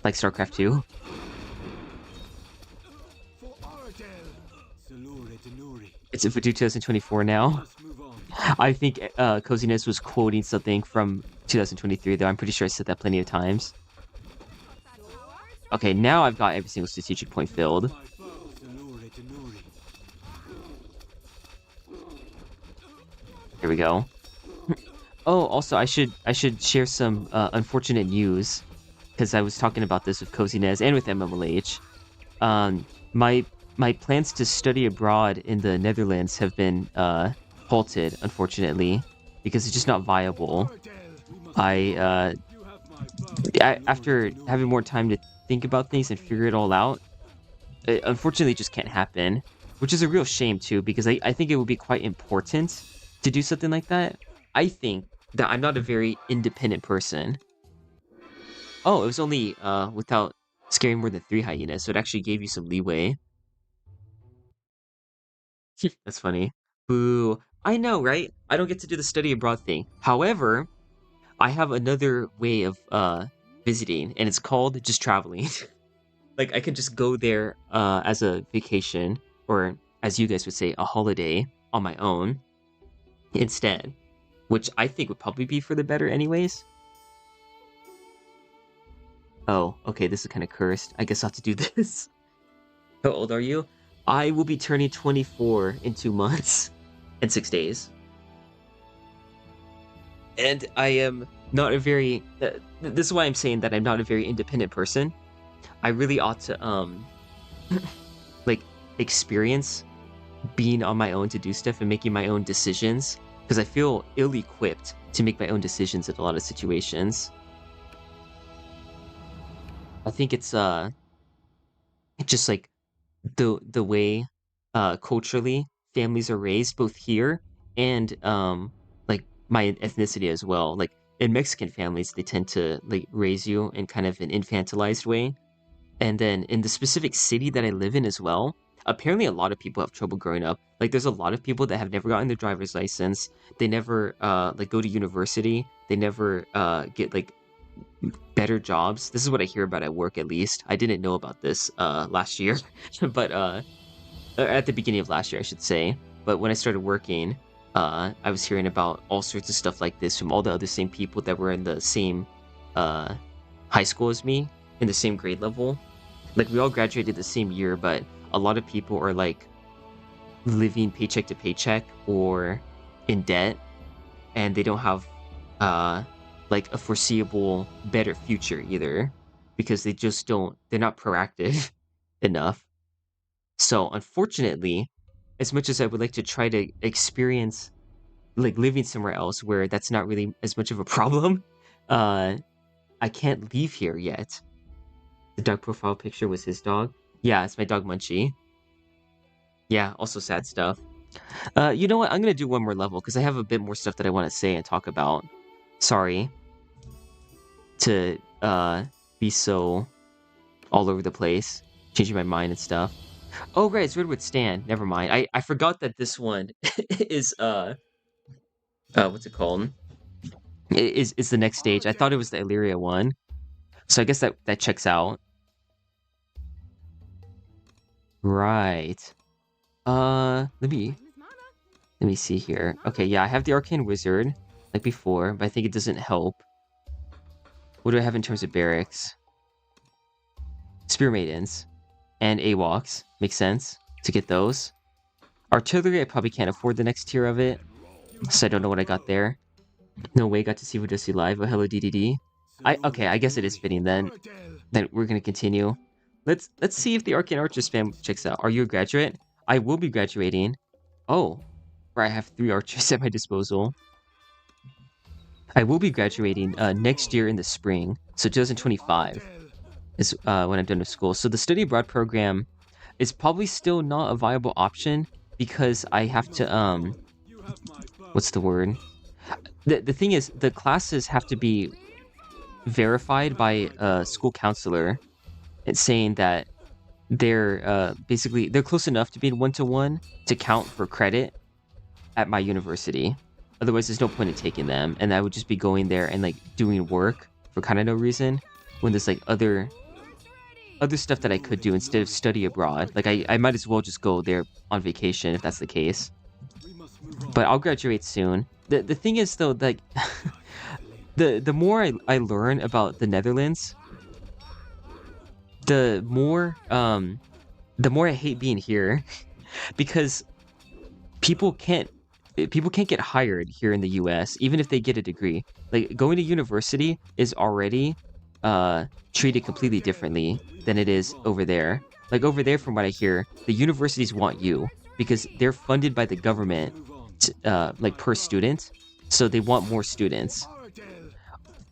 Like StarCraft 2. It's for 2024 now. I think Coziness was quoting something from 2023, though I'm pretty sure I said that plenty of times. Okay, now I've got every single strategic point filled. Here we go. Oh, also, I should share some unfortunate news, because I was talking about this with Coziness and with MMLH. My plans to study abroad in the Netherlands have been halted, unfortunately, because it's just not viable. After having more time to think about things and figure it all out, it unfortunately just can't happen, which is a real shame too, because I think it would be quite important to do something like that. I think that I'm not a very independent person. Oh, it was only without scaring more than 3 hyenas, so it actually gave you some leeway. That's funny. Boo. I know, right? I don't get to do the study abroad thing. However, I have another way of visiting, and it's called just traveling. Like, I can just go there as a vacation, or as you guys would say, a holiday on my own instead, which I think would probably be for the better anyways. Oh, okay, this is kind of cursed. I guess I'll have to do this. How old are you? I will be turning 24 in 2 months and 6 days. And I am not a very... this is why I'm saying that I'm not a very independent person. I really ought to, like, experience being on my own to do stuff and making my own decisions. Because I feel ill-equipped to make my own decisions in a lot of situations. I think it's just like the way culturally families are raised, both here and like my ethnicity as well. Like in Mexican families, they tend to like raise you in kind of an infantilized way. And then in the specific city that I live in as well, apparently a lot of people have trouble growing up. Like there's a lot of people that have never gotten their driver's license. They never like go to university. They never get like better jobs. This is what I hear about at work, at least. I didn't know about this last year, but at the beginning of last year, I should say. But when I started working, I was hearing about all sorts of stuff like this from all the other same people that were in the same high school as me, in the same grade level. Like we all graduated the same year, but a lot of people are like living paycheck to paycheck or in debt, and they don't have like a foreseeable better future either, because they're not proactive enough. So unfortunately, as much as I would like to try to experience like living somewhere else where that's not really as much of a problem, I can't leave here yet. The dog profile picture was his dog. Yeah, it's my dog Munchie. Yeah, also sad stuff. You know what? I'm gonna do one more level because I have a bit more stuff that I want to say and talk about. Sorry to be so all over the place, changing my mind and stuff. Oh, right, it's Redwood Stand. Never mind. I forgot that this one is what's it called? Is the next stage. I thought it was the Illyria one. So I guess that checks out. Right. Let me see here. Okay, yeah, I have the Arcane Wizard like before, but I think it doesn't help. What do I have in terms of barracks? Spear Maidens and AWOCs. Makes sense to get those. Artillery, I probably can't afford the next tier of it, so I don't know what I got there. No way, got to see Vodosi live. Oh, hello, DDD. Okay, I guess it is fitting then. Then we're gonna continue. Let's see if the Arcane Archer spam checks out. Are you a graduate? I will be graduating. Oh, where I have 3 archers at my disposal. I will be graduating next year in the spring, so 2025 is when I'm done with school. So the study abroad program is probably still not a viable option because I have to what's the word? The thing is, the classes have to be verified by a school counselor. It's saying that they're basically they're close enough to being 1-to-1 to count for credit at my university. Otherwise, there's no point in taking them, and I would just be going there and like doing work for kind of no reason when there's like other stuff that I could do instead of study abroad. Like I might as well just go there on vacation if that's the case. But I'll graduate soon. The thing is though, like the more I learn about the Netherlands, the more I hate being here because people can't get hired here in the US even if they get a degree. Like going to university is already treated completely differently than it is over there. Like over there, from what I hear, the universities want you because they're funded by the government like per student, so they want more students.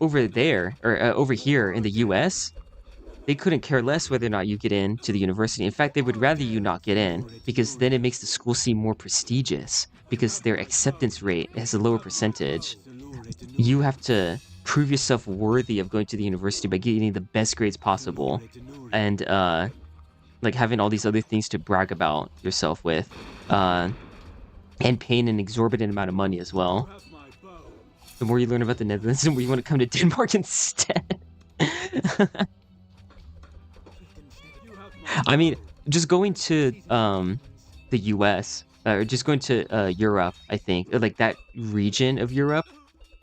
Over there, or over here in the US, they couldn't care less whether or not you get in to the university. In fact, they would rather you not get in because then it makes the school seem more prestigious because their acceptance rate has a lower percentage. You have to prove yourself worthy of going to the university by getting the best grades possible and like having all these other things to brag about yourself with and paying an exorbitant amount of money as well. The more you learn about the Netherlands, the more you want to come to Denmark instead. I mean, just going to the US or just going to Europe, I think, or like that region of Europe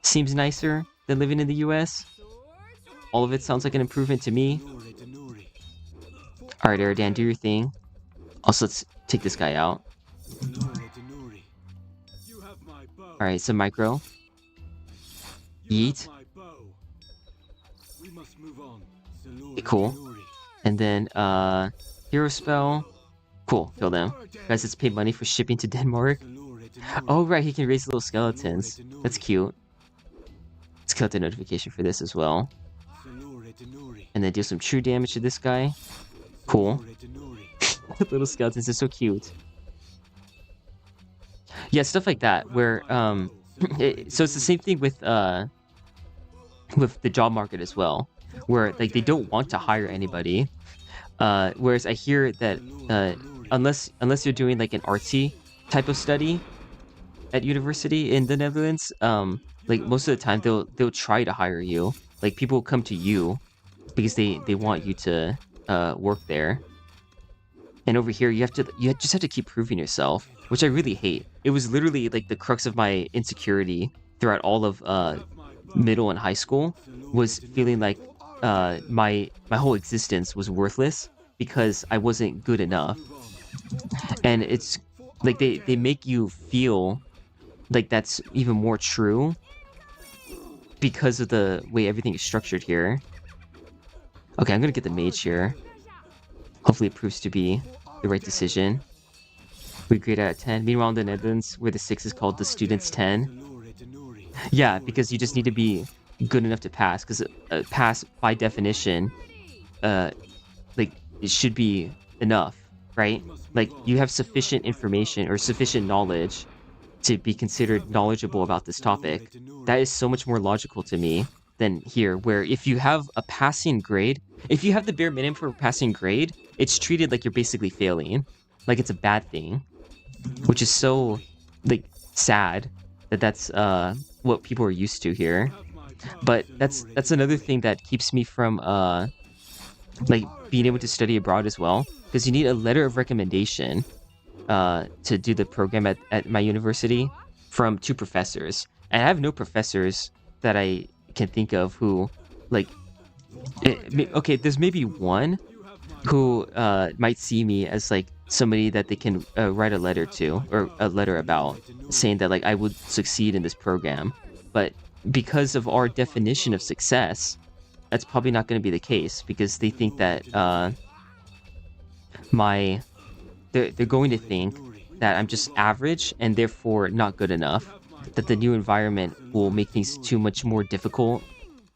seems nicer than living in the US. All of it sounds like an improvement to me. Alright, Eridan, do your thing. Also, let's take this guy out. Alright, some micro. Yeet. Okay, cool. And then, hero spell. Cool, kill them. Guys, let's pay money for shipping to Denmark. Oh, right, he can raise little skeletons. That's cute. Let's kill the notification for this as well. And then deal some true damage to this guy. Cool. Little skeletons are so cute. Yeah, stuff like that, where, so it's the same thing with the job market as well, where, like, they don't want to hire anybody, whereas I hear that, unless you're doing, like, an artsy type of study at university in the Netherlands, like, most of the time, they'll try to hire you. Like, people come to you because they want you to, work there. And over here, you just have to keep proving yourself, which I really hate. It was literally like the crux of my insecurity throughout all of middle and high school, was feeling like my whole existence was worthless because I wasn't good enough. And it's like they make you feel like that's even more true because of the way everything is structured here. Okay, I'm gonna get the mage here. Hopefully it proves to be the right decision. We grade out of 10. Meanwhile, in the Netherlands, where the 6 is called the student's 10. Yeah, because you just need to be good enough to pass. Because pass, by definition, like, it should be enough, right? Like, you have sufficient information or sufficient knowledge to be considered knowledgeable about this topic. That is so much more logical to me than here, where if you have a passing grade, if you have the bare minimum for a passing grade, it's treated like you're basically failing, like it's a bad thing, which is so like sad that that's what people are used to here. But that's another thing that keeps me from like being able to study abroad as well, because you need a letter of recommendation to do the program at my university from two professors. And I have no professors that I can think of who like okay, there's maybe one who might see me as like somebody that they can write a letter to or a letter about, saying that like I would succeed in this program. But because of our definition of success, that's probably not going to be the case, because they think that my they're going to think that I'm just average and therefore not good enough, that the new environment will make things too much more difficult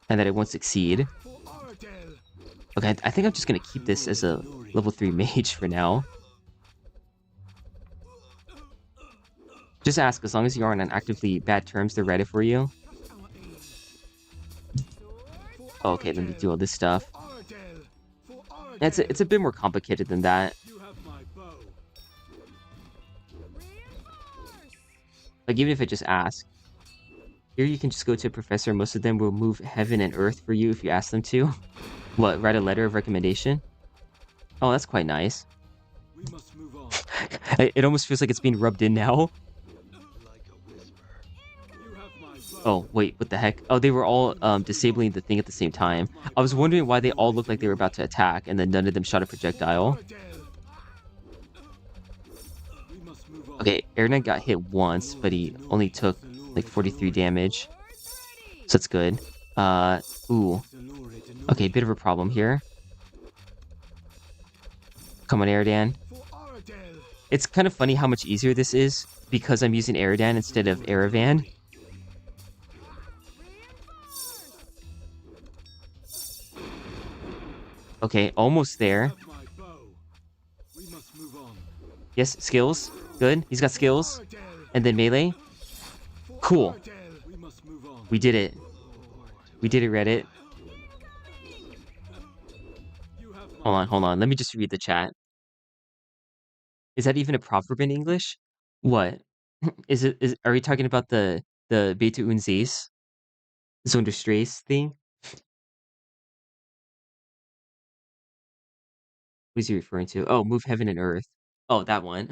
and that it won't succeed. Okay, I think I'm just gonna keep this as a level 3 mage for now. Just ask, as long as you aren't on actively bad terms, they're ready for you. Oh, okay, let me do all this stuff. It's a bit more complicated than that. Like, even if I just ask. Here you can just go to a professor. Most of them will move heaven and earth for you if you ask them to. What, write a letter of recommendation? Oh, that's quite nice. It almost feels like it's being rubbed in now. Oh, wait, what the heck? Oh, they were all disabling the thing at the same time. I was wondering why they all looked like they were about to attack, and then none of them shot a projectile. Okay, Airknight got hit once, but he only took like 43 damage. So that's good. Ooh. Okay, bit of a problem here. Come on, Eridan. It's kind of funny how much easier this is because I'm using Eridan instead of Erevan. Okay, almost there. Yes, skills. Good. He's got skills. And then melee. Cool. We did it. We did it, Reddit. Hold on. Let me just read the chat. Is that even a proverb in English? What? Are we talking about the Beta Unsees? Zonderstrace thing? Who's he referring to? Oh, move heaven and earth. Oh, that one.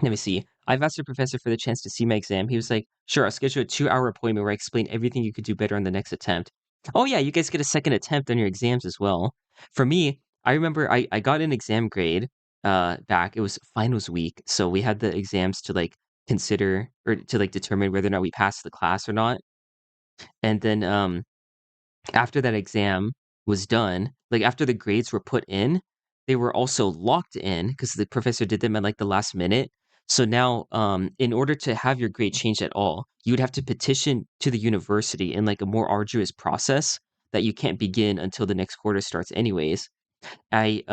Let me see. I've asked the professor for the chance to see my exam. He was like, sure, I'll schedule a 2-hour appointment where I explain everything you could do better on the next attempt. Oh, yeah, you guys get a second attempt on your exams as well. For me, I remember I got an exam grade back. It was finals week. So we had the exams to like consider or to like determine whether or not we passed the class or not. And then after that exam was done, like after the grades were put in, they were also locked in because the professor did them at like the last minute. So now, in order to have your grade changed at all, you would have to petition to the university in like a more arduous process that you can't begin until the next quarter starts anyways. I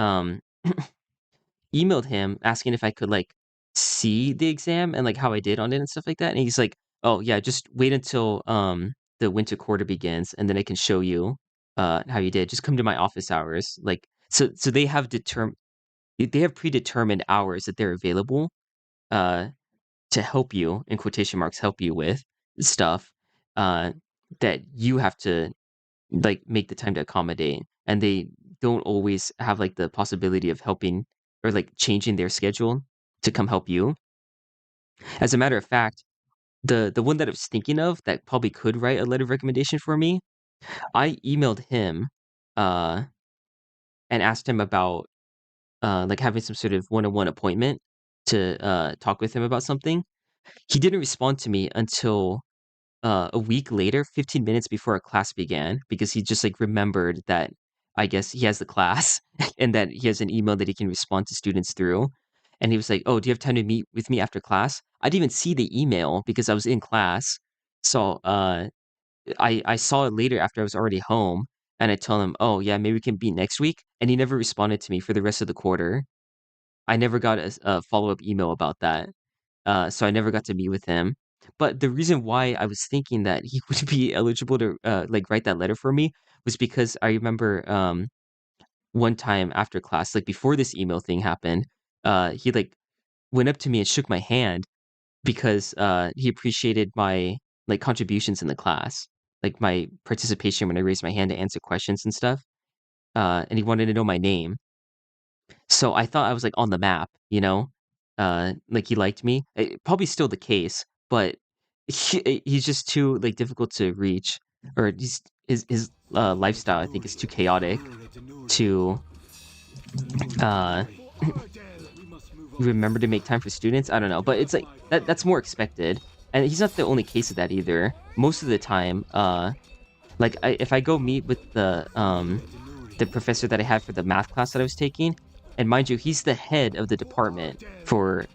emailed him asking if I could like see the exam and like how I did on it and stuff like that. And he's like, "Oh yeah, just wait until the winter quarter begins and then I can show you how you did. Just come to my office hours." Like so they have predetermined hours that they're available uh to help you, in quotation marks, help you with stuff uh that you have to like make the time to accommodate, and they don't always have like the possibility of helping or like changing their schedule to come help you. As a matter of fact, the one that I was thinking of that probably could write a letter of recommendation for me, I emailed him uh and asked him about like having some sort of one-on-one appointment to talk with him about something. He didn't respond to me until a week later, 15 minutes before our class began, because he just like remembered that I guess he has the class and that he has an email that he can respond to students through. And he was like, "Oh, do you have time to meet with me after class?" I didn't even see the email because I was in class. So I saw it later after I was already home, and I told him, "Oh yeah, maybe we can meet next week." And he never responded to me for the rest of the quarter. I never got a follow up email about that. So I never got to meet with him. But the reason why I was thinking that he would be eligible to like write that letter for me was because I remember one time after class, like before this email thing happened, he like went up to me and shook my hand because he appreciated my like contributions in the class, like my participation when I raised my hand to answer questions and stuff. And he wanted to know my name. So I thought I was like on the map, you know? Like he liked me. Probably still the case, but he's just too like difficult to reach, or his lifestyle I think is too chaotic to uh remember to make time for students. I don't know, but it's like that's more expected. And he's not the only case of that either. Most of the time, like if I go meet with the professor that I had for the math class that I was taking, and mind you, he's the head of the department for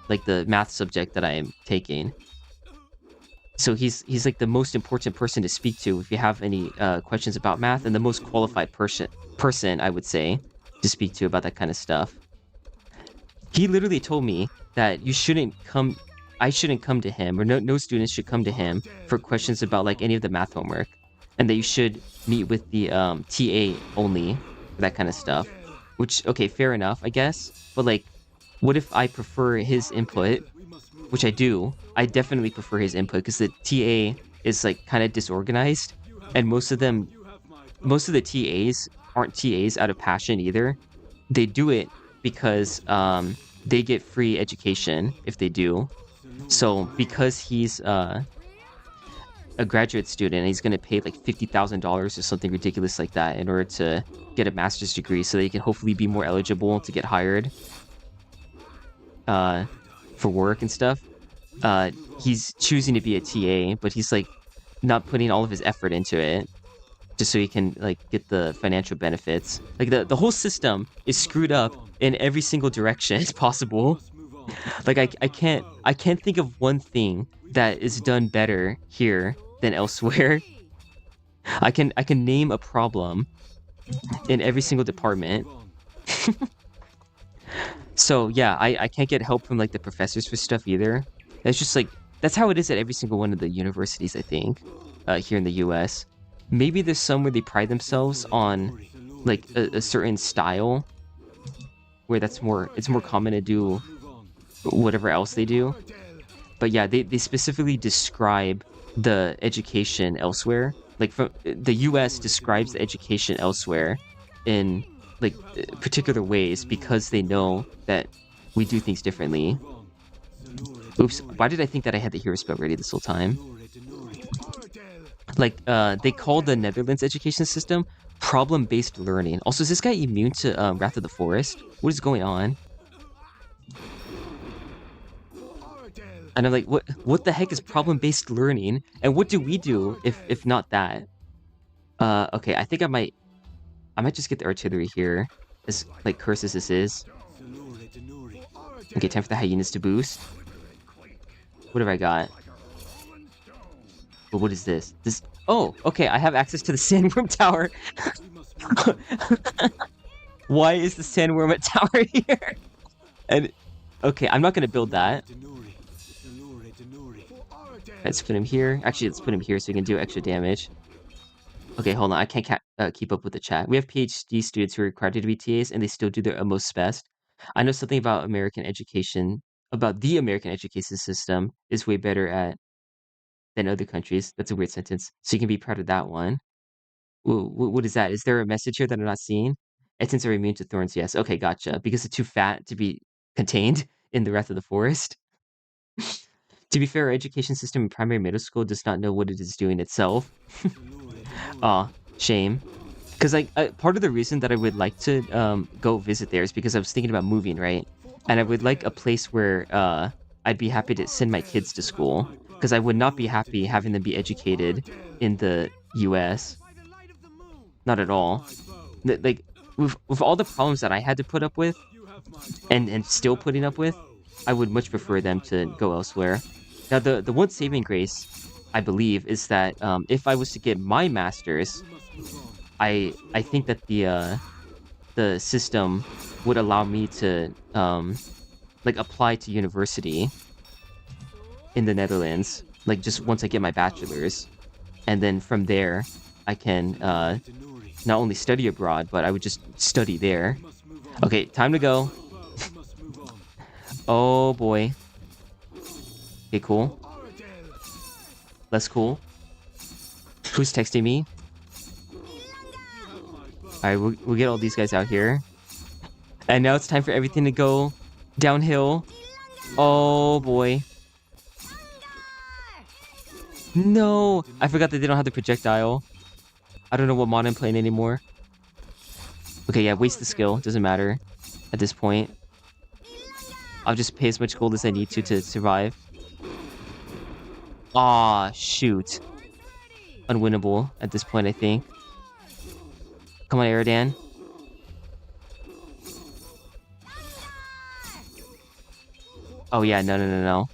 like the math subject that I am taking. So he's like the most important person to speak to if you have any questions about math, and the most qualified person I would say to speak to about that kind of stuff. He literally told me that I shouldn't come to him, or no students should come to him for questions about like any of the math homework, and that you should meet with the TA only for that kind of stuff. Which, okay, fair enough, I guess. But like, what if I prefer his input, which I do? I definitely prefer his input because the TA is like kind of disorganized, and most of the TAs aren't TAs out of passion either. They do it because they get free education if they do. So because he's a graduate student, he's going to pay like $50,000 or something ridiculous like that in order to get a master's degree, so they can hopefully be more eligible to get hired for work and stuff. He's choosing to be a TA, but he's like not putting all of his effort into it just so he can like get the financial benefits. Like the whole system is screwed up in every single direction possible. Like I can't think of one thing that is done better here than elsewhere. I can name a problem in every single department. So yeah, I can't get help from like the professors for stuff either. It's just like that's how it is at every single one of the universities, I think, here in the US. Maybe there's some where they pride themselves on like a certain style where it's more common to do whatever else they do. But yeah, they specifically describe the education elsewhere. Like from the US describes the education elsewhere in like particular ways because they know that we do things differently. Oops, why did I think that I had the hero spell ready this whole time? Like, they call the Netherlands education system problem-based learning. Also, is this guy immune to Wrath of the Forest? What is going on? And I'm like, what the heck is problem-based learning? And what do we do if not that? Okay, I think I might just get the artillery here, as like cursed as this is. Okay, time for the hyenas to boost. What have I got? But what is this? Oh, okay, I have access to the Sandworm Tower. Why is the Sandworm Tower here? And okay, I'm not gonna build that. Let's put him here. Actually, let's put him here so we can do extra damage. Okay, hold on. I can't keep up with the chat. We have PhD students who are required to be TAs, and they still do their most best. I know something about American education, about the American education system is way better than other countries. That's a weird sentence. So you can be proud of that one. What is that? Is there a message here that I'm not seeing? Essence are immune to thorns. Yes. Okay, gotcha. Because it's too fat to be contained in the Wrath of the Forest. To be fair, our education system in primary middle school does not know what it is doing itself. Aw, shame. Because like part of the reason that I would like to go visit there is because I was thinking about moving, right? And I would like a place where I'd be happy to send my kids to school. Because I would not be happy having them be educated in the US. Not at all. Like with all the problems that I had to put up with, and still putting up with, I would much prefer them to go elsewhere. Now the one saving grace, I believe, is that if I was to get my master's, I think that the system would allow me to like apply to university in the Netherlands. Like, just once I get my bachelor's. And then from there, I can not only study abroad, but I would just study there. Okay, time to go. Oh boy. Okay, cool. Less cool. Who's texting me? Alright, we'll get all these guys out here. And now it's time for everything to go downhill. Oh boy. No! I forgot that they don't have the projectile. I don't know what mod I'm playing anymore. Okay, yeah, waste the skill. Doesn't matter at this point. I'll just pay as much gold as I need to survive. Aw, shoot. Unwinnable at this point, I think. Come on, Eridan. Oh yeah, no.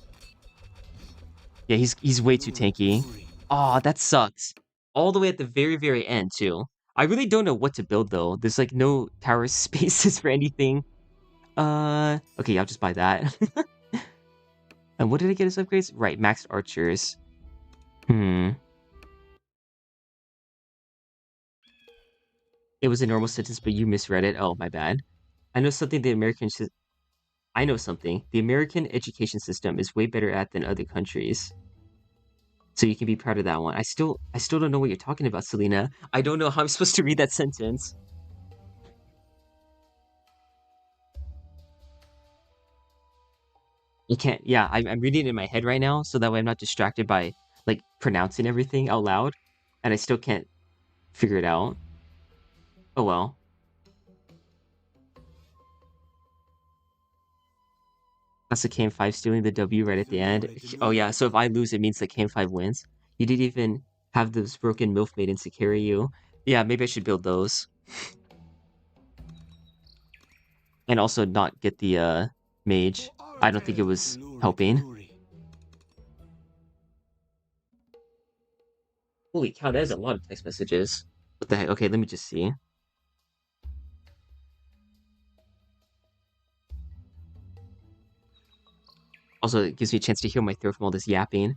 Yeah, he's way too tanky. Aw, that sucks. All the way at the very, very end, too. I really don't know what to build, though. There's, like, no tower spaces for anything. Okay, I'll just buy that. And what did I get as upgrades? Right, maxed archers. It was a normal sentence, but you misread it. Oh, my bad. I know something the American education system is way better at than other countries. So you can be proud of that one. I still don't know what you're talking about, Selena. I don't know how I'm supposed to read that sentence. You can't. Yeah, I'm reading it in my head right now, so that way I'm not distracted by like pronouncing everything out loud, and I still can't figure it out. Oh well. That's the KM5 stealing the W right at the end. Oh yeah, so if I lose, it means the KM5 wins. You didn't even have those broken MILF maidens to carry you. Yeah, maybe I should build those. And also not get the mage. I don't think it was helping. Holy cow, that is a lot of text messages. What the heck? Okay, let me just see. Also, it gives me a chance to heal my throat from all this yapping.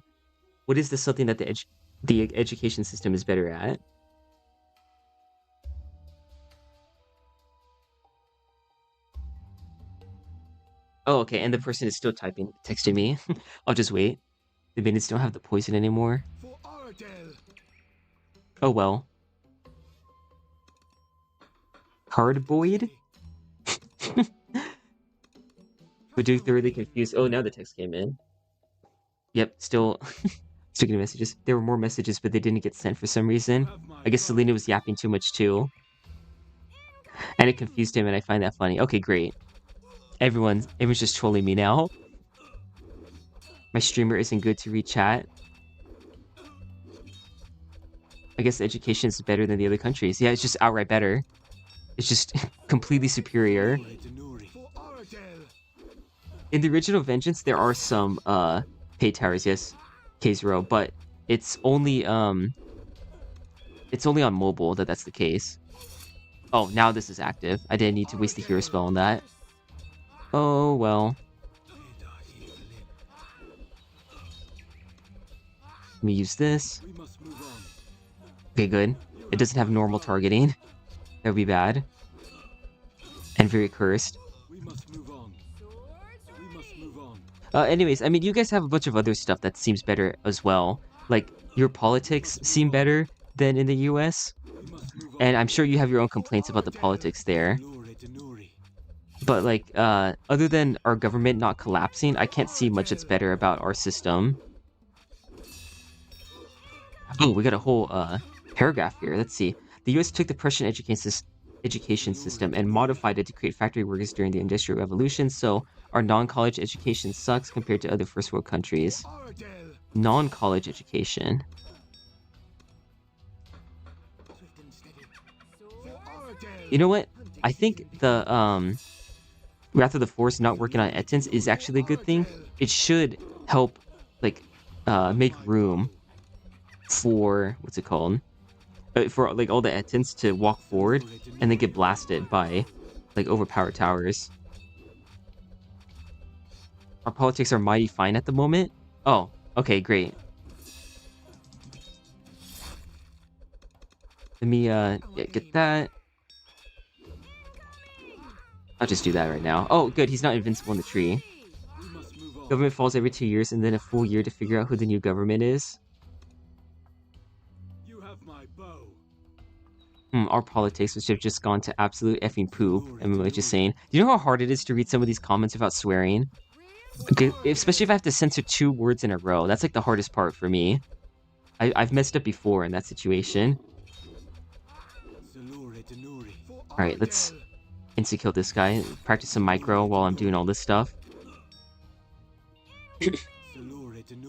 What is this something that the education system is better at? Oh, okay, and the person is still texting me. I'll just wait. The maidens don't have the poison anymore. Oh well. Cardboid? We're thoroughly confused. Oh, now the text came in. Yep, still speaking of messages. There were more messages, but they didn't get sent for some reason. I guess Selena was yapping too much too. And it confused him, and I find that funny. Okay, great. Everyone's just trolling me now. My streamer isn't good to read chat. I guess education is better than the other countries. Yeah, it's just outright better. It's just completely superior. In the original Vengeance, there are some pay towers, yes, KRO, but it's only on mobile that's the case. Oh, now this is active. I didn't need to waste the hero spell on that. Oh well. Let me use this. Okay, good. It doesn't have normal targeting. That would be bad. And very cursed. Anyways, I mean, you guys have a bunch of other stuff that seems better as well. Like, your politics seem better than in the US. And I'm sure you have your own complaints about the politics there. But, like, other than our government not collapsing, I can't see much that's better about our system. Oh, we got a whole, paragraph here. Let's see. The US took the Prussian education system and modified it to create factory workers during the Industrial Revolution, so our non-college education sucks compared to other first world countries. Non-college education. You know what? I think the Wrath of the Force not working on Ettins is actually a good thing. It should help, like, make room for what's it called? For like all the Ettins to walk forward and then get blasted by like overpowered towers. Our politics are mighty fine at the moment. Oh, Okay, great. Let me yeah, get that. I'll just do that right now. Oh, good, he's not invincible in the tree. Government falls every 2 years and then a full year to figure out who the new government is. Our politics, which have just gone to absolute effing poop. I'm just saying. Do you know how hard it is to read some of these comments without swearing? Okay, especially if I have to censor 2 words in a row. That's like the hardest part for me. I've messed up before in that situation. Alright, let's insta-kill this guy. Practice some micro while I'm doing all this stuff.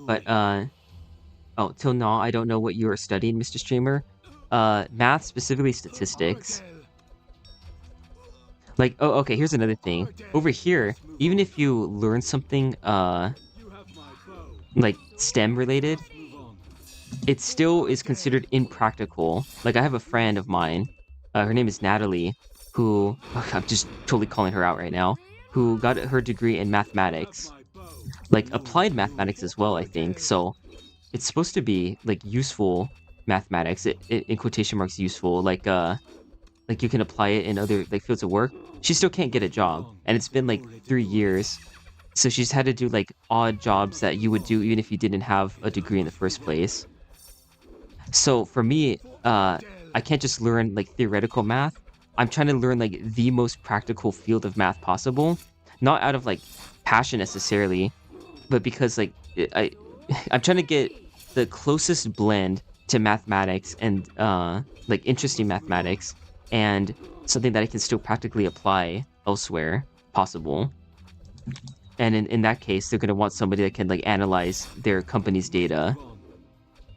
But, oh, till now, I don't know what you are studying, Mr. Streamer. Math, specifically statistics. Like, oh, okay, here's another thing. Over here, even if you learn something, like, STEM-related, it still is considered impractical. Like, I have a friend of mine, her name is Natalie, who, I'm just totally calling her out right now, who got her degree in mathematics. Like, applied mathematics as well, I think, so it's supposed to be, like, useful mathematics, in quotation marks, useful, like you can apply it in other, like, fields of work. She still can't get a job, and it's been, like, 3 years, so she's had to do, like, odd jobs that you would do even if you didn't have a degree in the first place. So, for me, I can't just learn, like, theoretical math. I'm trying to learn, like, the most practical field of math possible, not out of, like, passion necessarily, but because, like, I'm trying to get the closest blend to mathematics and, like, interesting mathematics, and something that I can still practically apply elsewhere possible. And in that case, they're going to want somebody that can, like, analyze their company's data,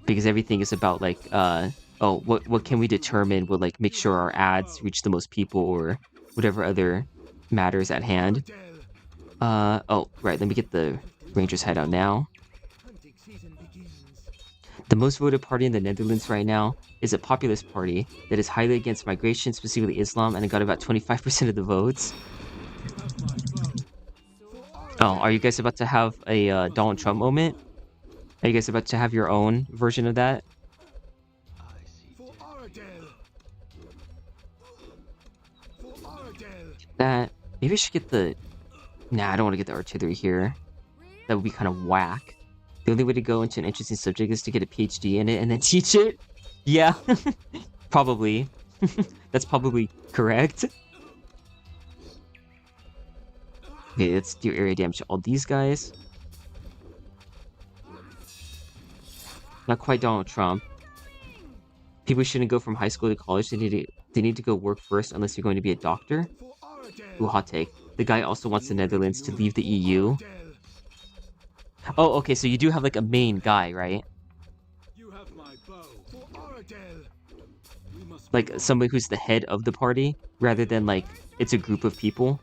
because everything is about, like, oh, what can we determine will, like, make sure our ads reach the most people, or whatever other matters at hand. Oh, right, let me get the Rangers hideout now. The most voted party in the Netherlands right now is a populist party that is highly against migration, specifically Islam, and it got about 25% of the votes. Oh, are you guys about to have a Donald Trump moment? Are you guys about to have your own version of that? That, maybe I should get the... Nah, I don't want to get the artillery here. That would be kind of whack. The only way to go into an interesting subject is to get a PhD in it and then teach it? Yeah, probably. That's probably correct. Okay, let's do area damage to all these guys. Not quite Donald Trump. People shouldn't go from high school to college. They need to go work first unless you're going to be a doctor. Ooh, hot take. The guy also wants the Netherlands to leave the EU. Oh, okay, so you do have, like, a main guy, right? Like, somebody who's the head of the party, rather than, like, it's a group of people.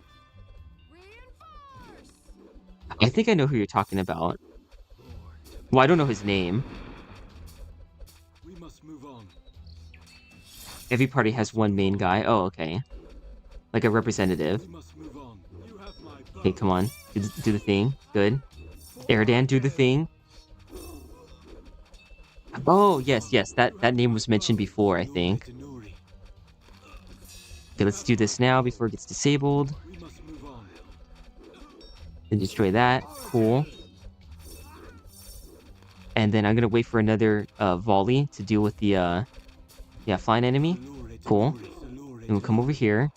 I think I know who you're talking about. Well, I don't know his name. Every party has one main guy. Oh, okay. Like a representative. Okay, come on. Do the thing. Good. Erdan, do the thing. Oh, yes, that name was mentioned before, I think. Okay, let's do this now before it gets disabled. Then destroy that. Cool. And then I'm gonna wait for another volley to deal with the yeah, flying enemy. Cool. And we'll come over here.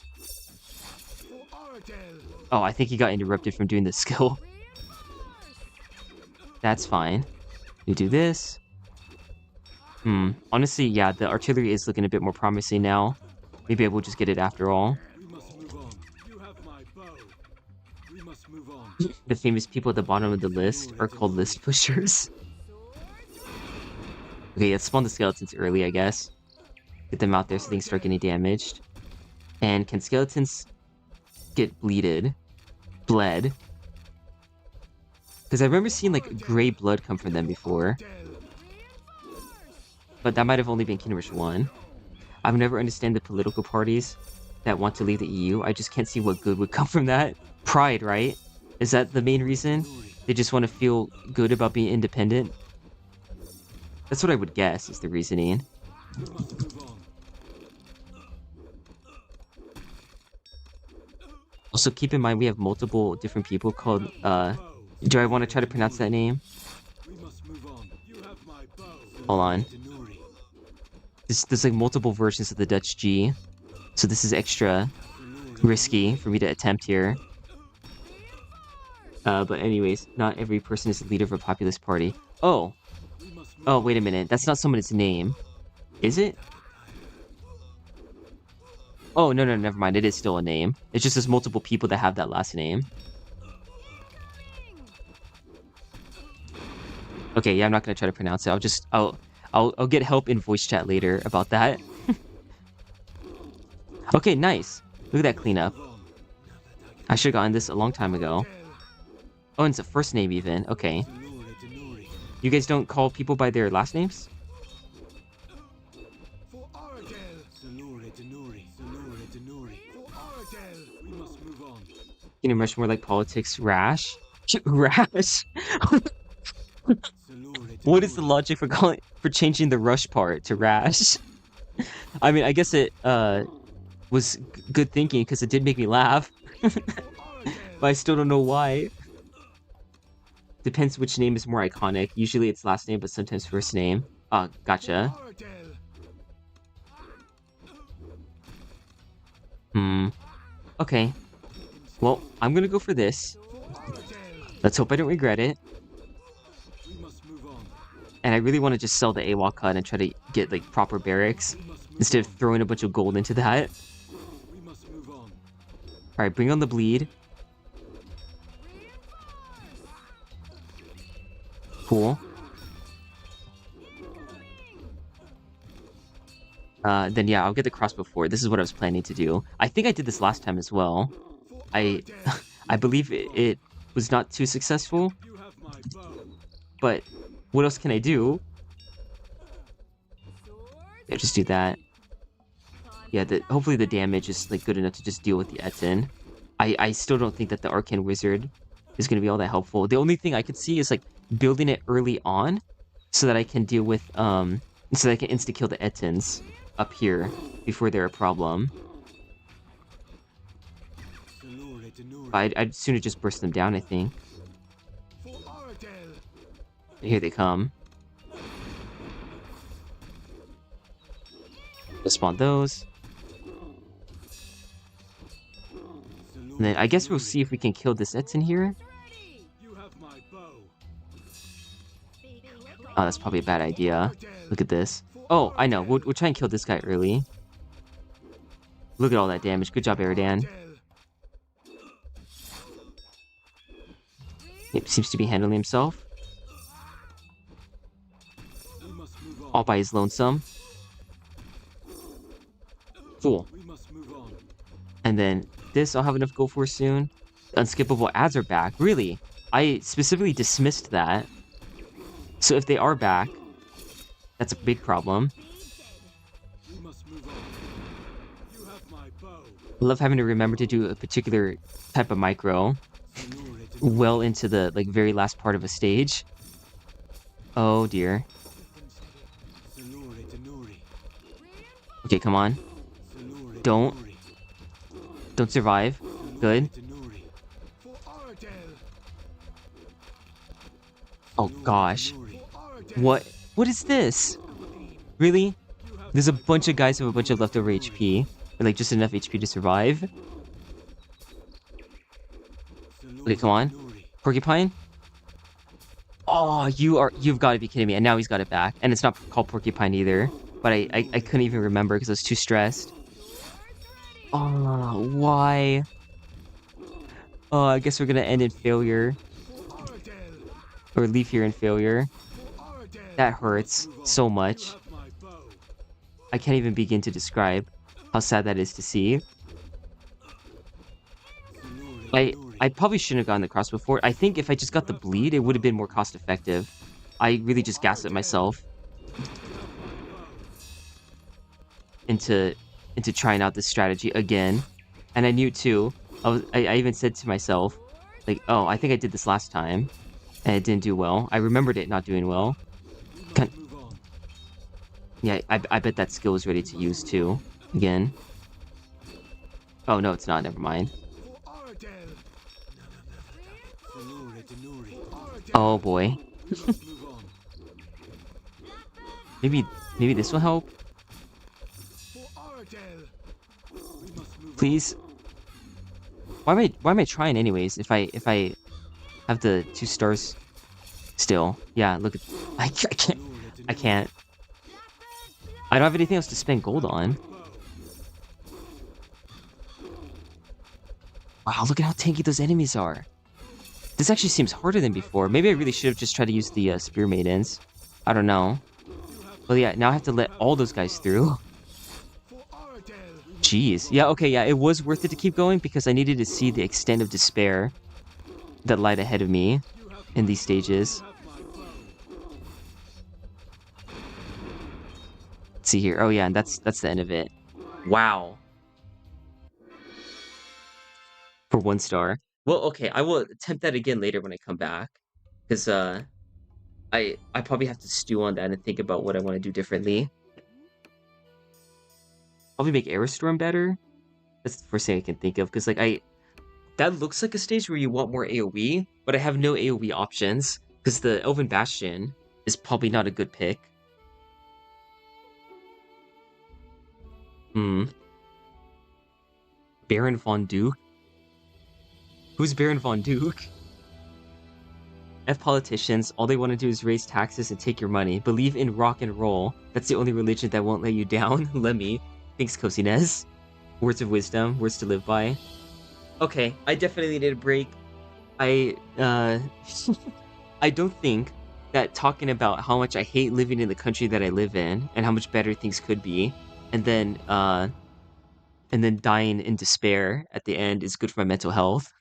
Oh, I think he got interrupted from doing the skill. That's fine. We do this. Honestly, yeah, the artillery is looking a bit more promising now. Maybe I will just get it after all. The famous people at the bottom of the list are called list pushers. Okay, let's spawn the skeletons early, I guess. Get them out there so things start getting damaged. And can skeletons get bled? Because I remember seeing, like, gray blood come from them before. But that might have only been Kingdom Rush 1. I've never understand the political parties that want to leave the EU. I just can't see what good would come from that. Pride, right? Is that the main reason? They just want to feel good about being independent? That's what I would guess is the reasoning. Also, keep in mind we have multiple different people called, do I want to try to pronounce that name? Hold on. There's like multiple versions of the Dutch G, so this is extra risky for me to attempt here. But anyways, not every person is the leader of a populist party. Oh! Oh, wait a minute. That's not someone's name. Is it? Oh, no, never mind. It is still a name. It's just there's multiple people that have that last name. Okay, yeah, I'm not gonna try to pronounce it. I'll get help in voice chat later about that. Okay, nice. Look at that cleanup. I should've gotten this a long time ago. Oh, and it's a first name even. Okay. You guys don't call people by their last names? You know, much more like politics. Rash? Rash? What is the logic for changing the rush part to rash? I mean, I guess it was good thinking because it did make me laugh. But I still don't know why. Depends which name is more iconic. Usually it's last name, but sometimes first name. Ah, gotcha. Okay. Well, I'm gonna go for this. Let's hope I don't regret it. And I really want to just sell the AWOC cut and try to get, like, proper barracks instead of throwing a bunch of gold into that. Alright, bring on the bleed. Cool. Then yeah, I'll get the crossbow forward. This is what I was planning to do. I think I did this last time as well. I believe it was not too successful. But what else can I do? Yeah, just do that. Yeah, hopefully the damage is like good enough to just deal with the Etten. I still don't think that the Arcane Wizard is going to be all that helpful. The only thing I could see is like building it early on so that I can deal with so that I can insta-kill the Ettins up here before they're a problem. I'd sooner just burst them down, I think. Here they come. Let's spawn those. And then I guess we'll see if we can kill this Etten here. Oh, that's probably a bad idea. Look at this. Oh, I know. We'll try and kill this guy early. Look at all that damage. Good job, Eridan. Yep, seems to be handling himself. All by his lonesome. Cool. And then this I'll have enough go for soon. Unskippable ads are back. Really? I specifically dismissed that. So if they are back, that's a big problem. I love having to remember to do a particular type of micro well into the like very last part of a stage. Oh dear. Okay, come on. Don't survive. Good. Oh gosh. What is this? Really? There's a bunch of guys with a bunch of leftover HP. Or like just enough HP to survive. Okay, come on. Porcupine? Oh, you've got to be kidding me. And now he's got it back. And it's not called Porcupine either. But I couldn't even remember because I was too stressed. Oh, why? Oh, I guess we're gonna end in failure. Or leave here in failure. That hurts so much. I can't even begin to describe how sad that is to see. I probably shouldn't have gotten the crossbow for it. I think if I just got the bleed, it would have been more cost effective. I really just gaslit myself into trying out this strategy again. And I knew too. I even said to myself, Like, oh, I think I did this last time, and it didn't do well. I remembered it not doing well. Can Yeah, I bet that skill is ready to use too. Again. Oh, no, it's not. Never mind. Oh, boy. Maybe this will help? Please? Why am I trying anyways if I have the 2 stars still? Yeah, look at I can't. I don't have anything else to spend gold on. Wow, look at how tanky those enemies are. This actually seems harder than before. Maybe I really should have just tried to use the Spear Maidens. I don't know. Well, yeah, now I have to let all those guys through. Jeez. Yeah, okay, yeah, it was worth it to keep going because I needed to see the extent of despair that lied ahead of me in these stages. Let's see here. Oh, yeah, and that's the end of it. Wow. For 1 star. Well, okay, I will attempt that again later when I come back. Because, I probably have to stew on that and think about what I want to do differently. Probably make Aerostorm better. That's the first thing I can think of. Because, like, that looks like a stage where you want more AoE, but I have no AoE options. Because the Elven Bastion is probably not a good pick. Hmm. Baron Von Duke? Who's Baron Von Duke? F politicians, all they want to do is raise taxes and take your money. Believe in rock and roll. That's the only religion that won't let you down. Let me. Thanks, Cosinez. Words of wisdom, words to live by. Okay, I definitely need a break. I, I don't think that talking about how much I hate living in the country that I live in and how much better things could be, and then dying in despair at the end is good for my mental health.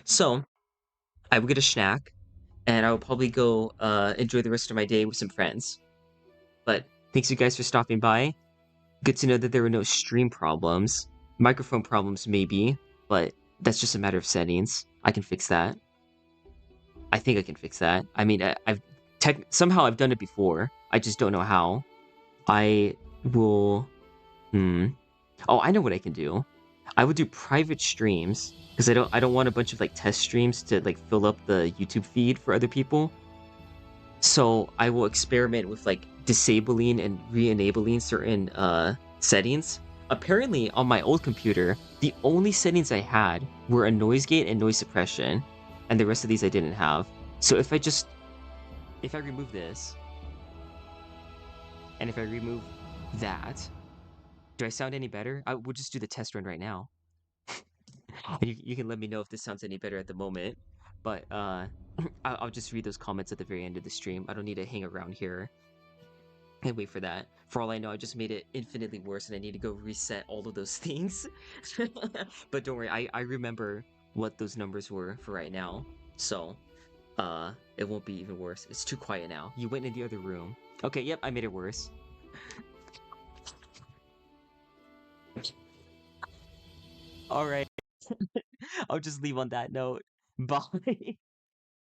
So, I will get a snack, and I will probably go enjoy the rest of my day with some friends. But thanks you guys for stopping by. Good to know that there were no stream problems. Microphone problems maybe, but that's just a matter of settings. I can fix that. I think I can fix that. I mean, somehow I've done it before. I just don't know how. I will. Oh, I know what I can do. I would do private streams because I don't want a bunch of like test streams to like fill up the YouTube feed for other people. So I will experiment with like disabling and re-enabling certain settings. Apparently on my old computer, the only settings I had were a noise gate and noise suppression, and the rest of these I didn't have. So if I remove this, and if I remove that, do I sound any better? I will just do the test run right now. And you can let me know if this sounds any better at the moment. But I'll just read those comments at the very end of the stream. I don't need to hang around here and wait for that. For all I know, I just made it infinitely worse and I need to go reset all of those things. But don't worry, I remember what those numbers were for right now. So, it won't be even worse. It's too quiet now. You went in the other room. Okay, yep, I made it worse. Alright, I'll just leave on that note. Bye.